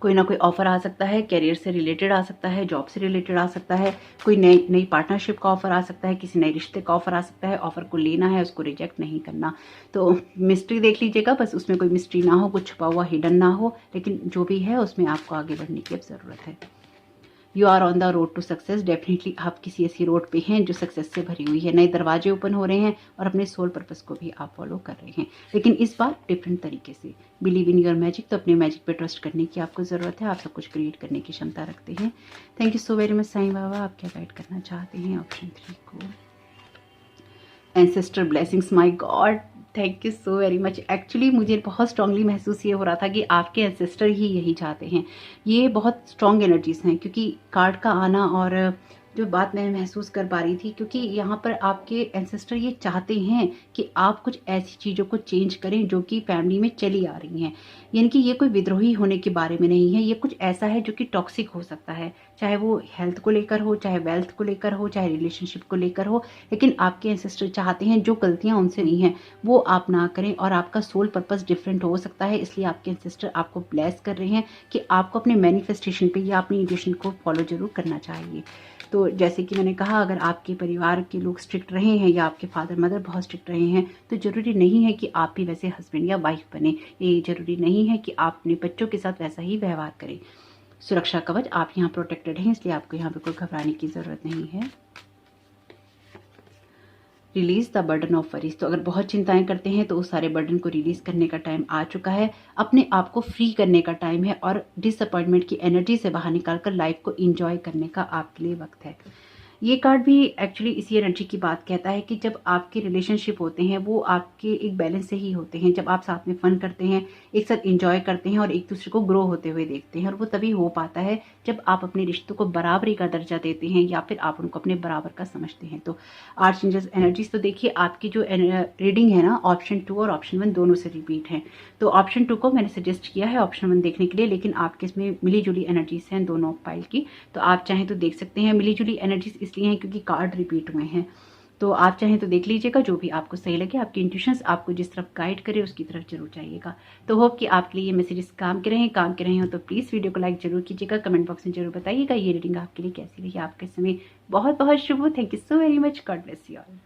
Speaker 1: कोई ना कोई ऑफर आ सकता है, कैरियर से रिलेटेड आ सकता है, जॉब से रिलेटेड आ सकता है, कोई नई पार्टनरशिप का ऑफर आ सकता है, किसी नए रिश्ते का ऑफर आ सकता है। ऑफर को लेना है, उसको रिजेक्ट नहीं करना। तो मिस्ट्री देख लीजिएगा, बस उसमें कोई मिस्ट्री ना हो, कुछ छुपा हुआ हिडन ना हो, लेकिन जो भी है उसमें आपको आगे बढ़ने की अब जरूरत है। You are on the road to success. डेफिनेटली आप किसी ऐसी रोड पे हैं जो सक्सेस से भरी हुई है। नए दरवाजे ओपन हो रहे हैं और अपने सोल पर्पस को भी आप फॉलो कर रहे हैं, लेकिन इस बार डिफरेंट तरीके से। बिलीव इन योर मैजिक, तो अपने मैजिक पे ट्रस्ट करने की आपको ज़रूरत है। आप सब कुछ क्रिएट करने की क्षमता रखते हैं। Thank you so very much Sai Baba. आप क्या गाइड करना चाहते हैं ऑप्शन 3 को? Ancestor blessings, my God, thank you so very much. Actually मुझे बहुत स्ट्रांगली महसूस ये हो रहा था कि आपके एंसेस्टर ही यही चाहते हैं। ये बहुत स्ट्रांग एनर्जीज हैं, क्योंकि कार्ड का आना और जो बात मैं महसूस कर पा रही थी, क्योंकि यहाँ पर आपके एंसेस्टर ये चाहते हैं कि आप कुछ ऐसी चीज़ों को चेंज करें जो कि फैमिली में चली आ रही हैं। यानी कि ये कोई विद्रोही होने के बारे में नहीं है, ये कुछ ऐसा है जो कि टॉक्सिक हो सकता है, चाहे वो हेल्थ को लेकर हो, चाहे वेल्थ को लेकर हो, चाहे रिलेशनशिप को लेकर हो। लेकिन आपके एंसेस्टर चाहते हैं जो गलतियां उनसे नहीं हैं वो आप ना करें, और आपका सोल पर्पस डिफरेंट हो सकता है, इसलिए आपके एंसेस्टर आपको ब्लेस कर रहे हैं कि आपको अपने मैनिफेस्टेशन पे या अपनी इंट्यूशन को फॉलो जरूर करना चाहिए। तो जैसे कि मैंने कहा, अगर आपके परिवार के लोग स्ट्रिक्ट रहे हैं या आपके फादर मदर बहुत स्ट्रिक्ट रहे हैं, तो ज़रूरी नहीं है कि आप भी वैसे हस्बैंड या वाइफ बने। ये ज़रूरी नहीं है कि आप अपने बच्चों के साथ वैसा ही व्यवहार करें। सुरक्षा कवच, आप यहाँ प्रोटेक्टेड हैं, इसलिए आपको यहाँ पे कोई घबराने की ज़रूरत नहीं है। Release the burden of worries, तो अगर बहुत चिंताएं करते हैं तो उस सारे बर्डन को रिलीज करने का टाइम आ चुका है, अपने आप को फ्री करने का टाइम है, और डिसअपॉइंटमेंट की एनर्जी से बाहर निकालकर लाइफ को एंजॉय करने का आपके लिए वक्त है। ये कार्ड भी एक्चुअली इसी एनर्जी की बात कहता है कि जब आपके रिलेशनशिप होते हैं वो आपके एक बैलेंस से ही होते हैं, जब आप साथ में फन करते हैं, एक साथ एंजॉय करते हैं और एक दूसरे को ग्रो होते हुए देखते हैं, और वो तभी हो पाता है जब आप अपने रिश्तों को बराबरी का दर्जा देते हैं या फिर आप उनको अपने बराबर का समझते हैं। तो आर्चएंजल्स एनर्जीज, तो देखिए आपकी जो रीडिंग है ना, ऑप्शन 2 और ऑप्शन 1 दोनों से रिपीट है। तो ऑप्शन 2 को मैंने सजेस्ट किया है ऑप्शन 1 देखने के लिए, लेकिन आपके इसमें मिली जुली एनर्जीज हैं दोनों पाइल की, तो आप चाहें तो देख सकते हैं। मिली जुली एनर्जीज इसलिए हैं क्योंकि कार्ड रिपीट हुए हैं, तो आप चाहें तो देख लीजिएगा, जो भी आपको सही लगे, आपकी इंट्यूशंस आपको जिस तरफ गाइड करे उसकी तरफ जरूर जाइएगा। तो होप कि आपके लिए ये मैसेजेस काम के रहे हो तो प्लीज़ वीडियो को लाइक जरूर कीजिएगा, कमेंट बॉक्स में जरूर बताइएगा ये रीडिंग आपके लिए कैसी रही। आपके समय बहुत बहुत शुभ हो। Thank you so very much, God bless you all.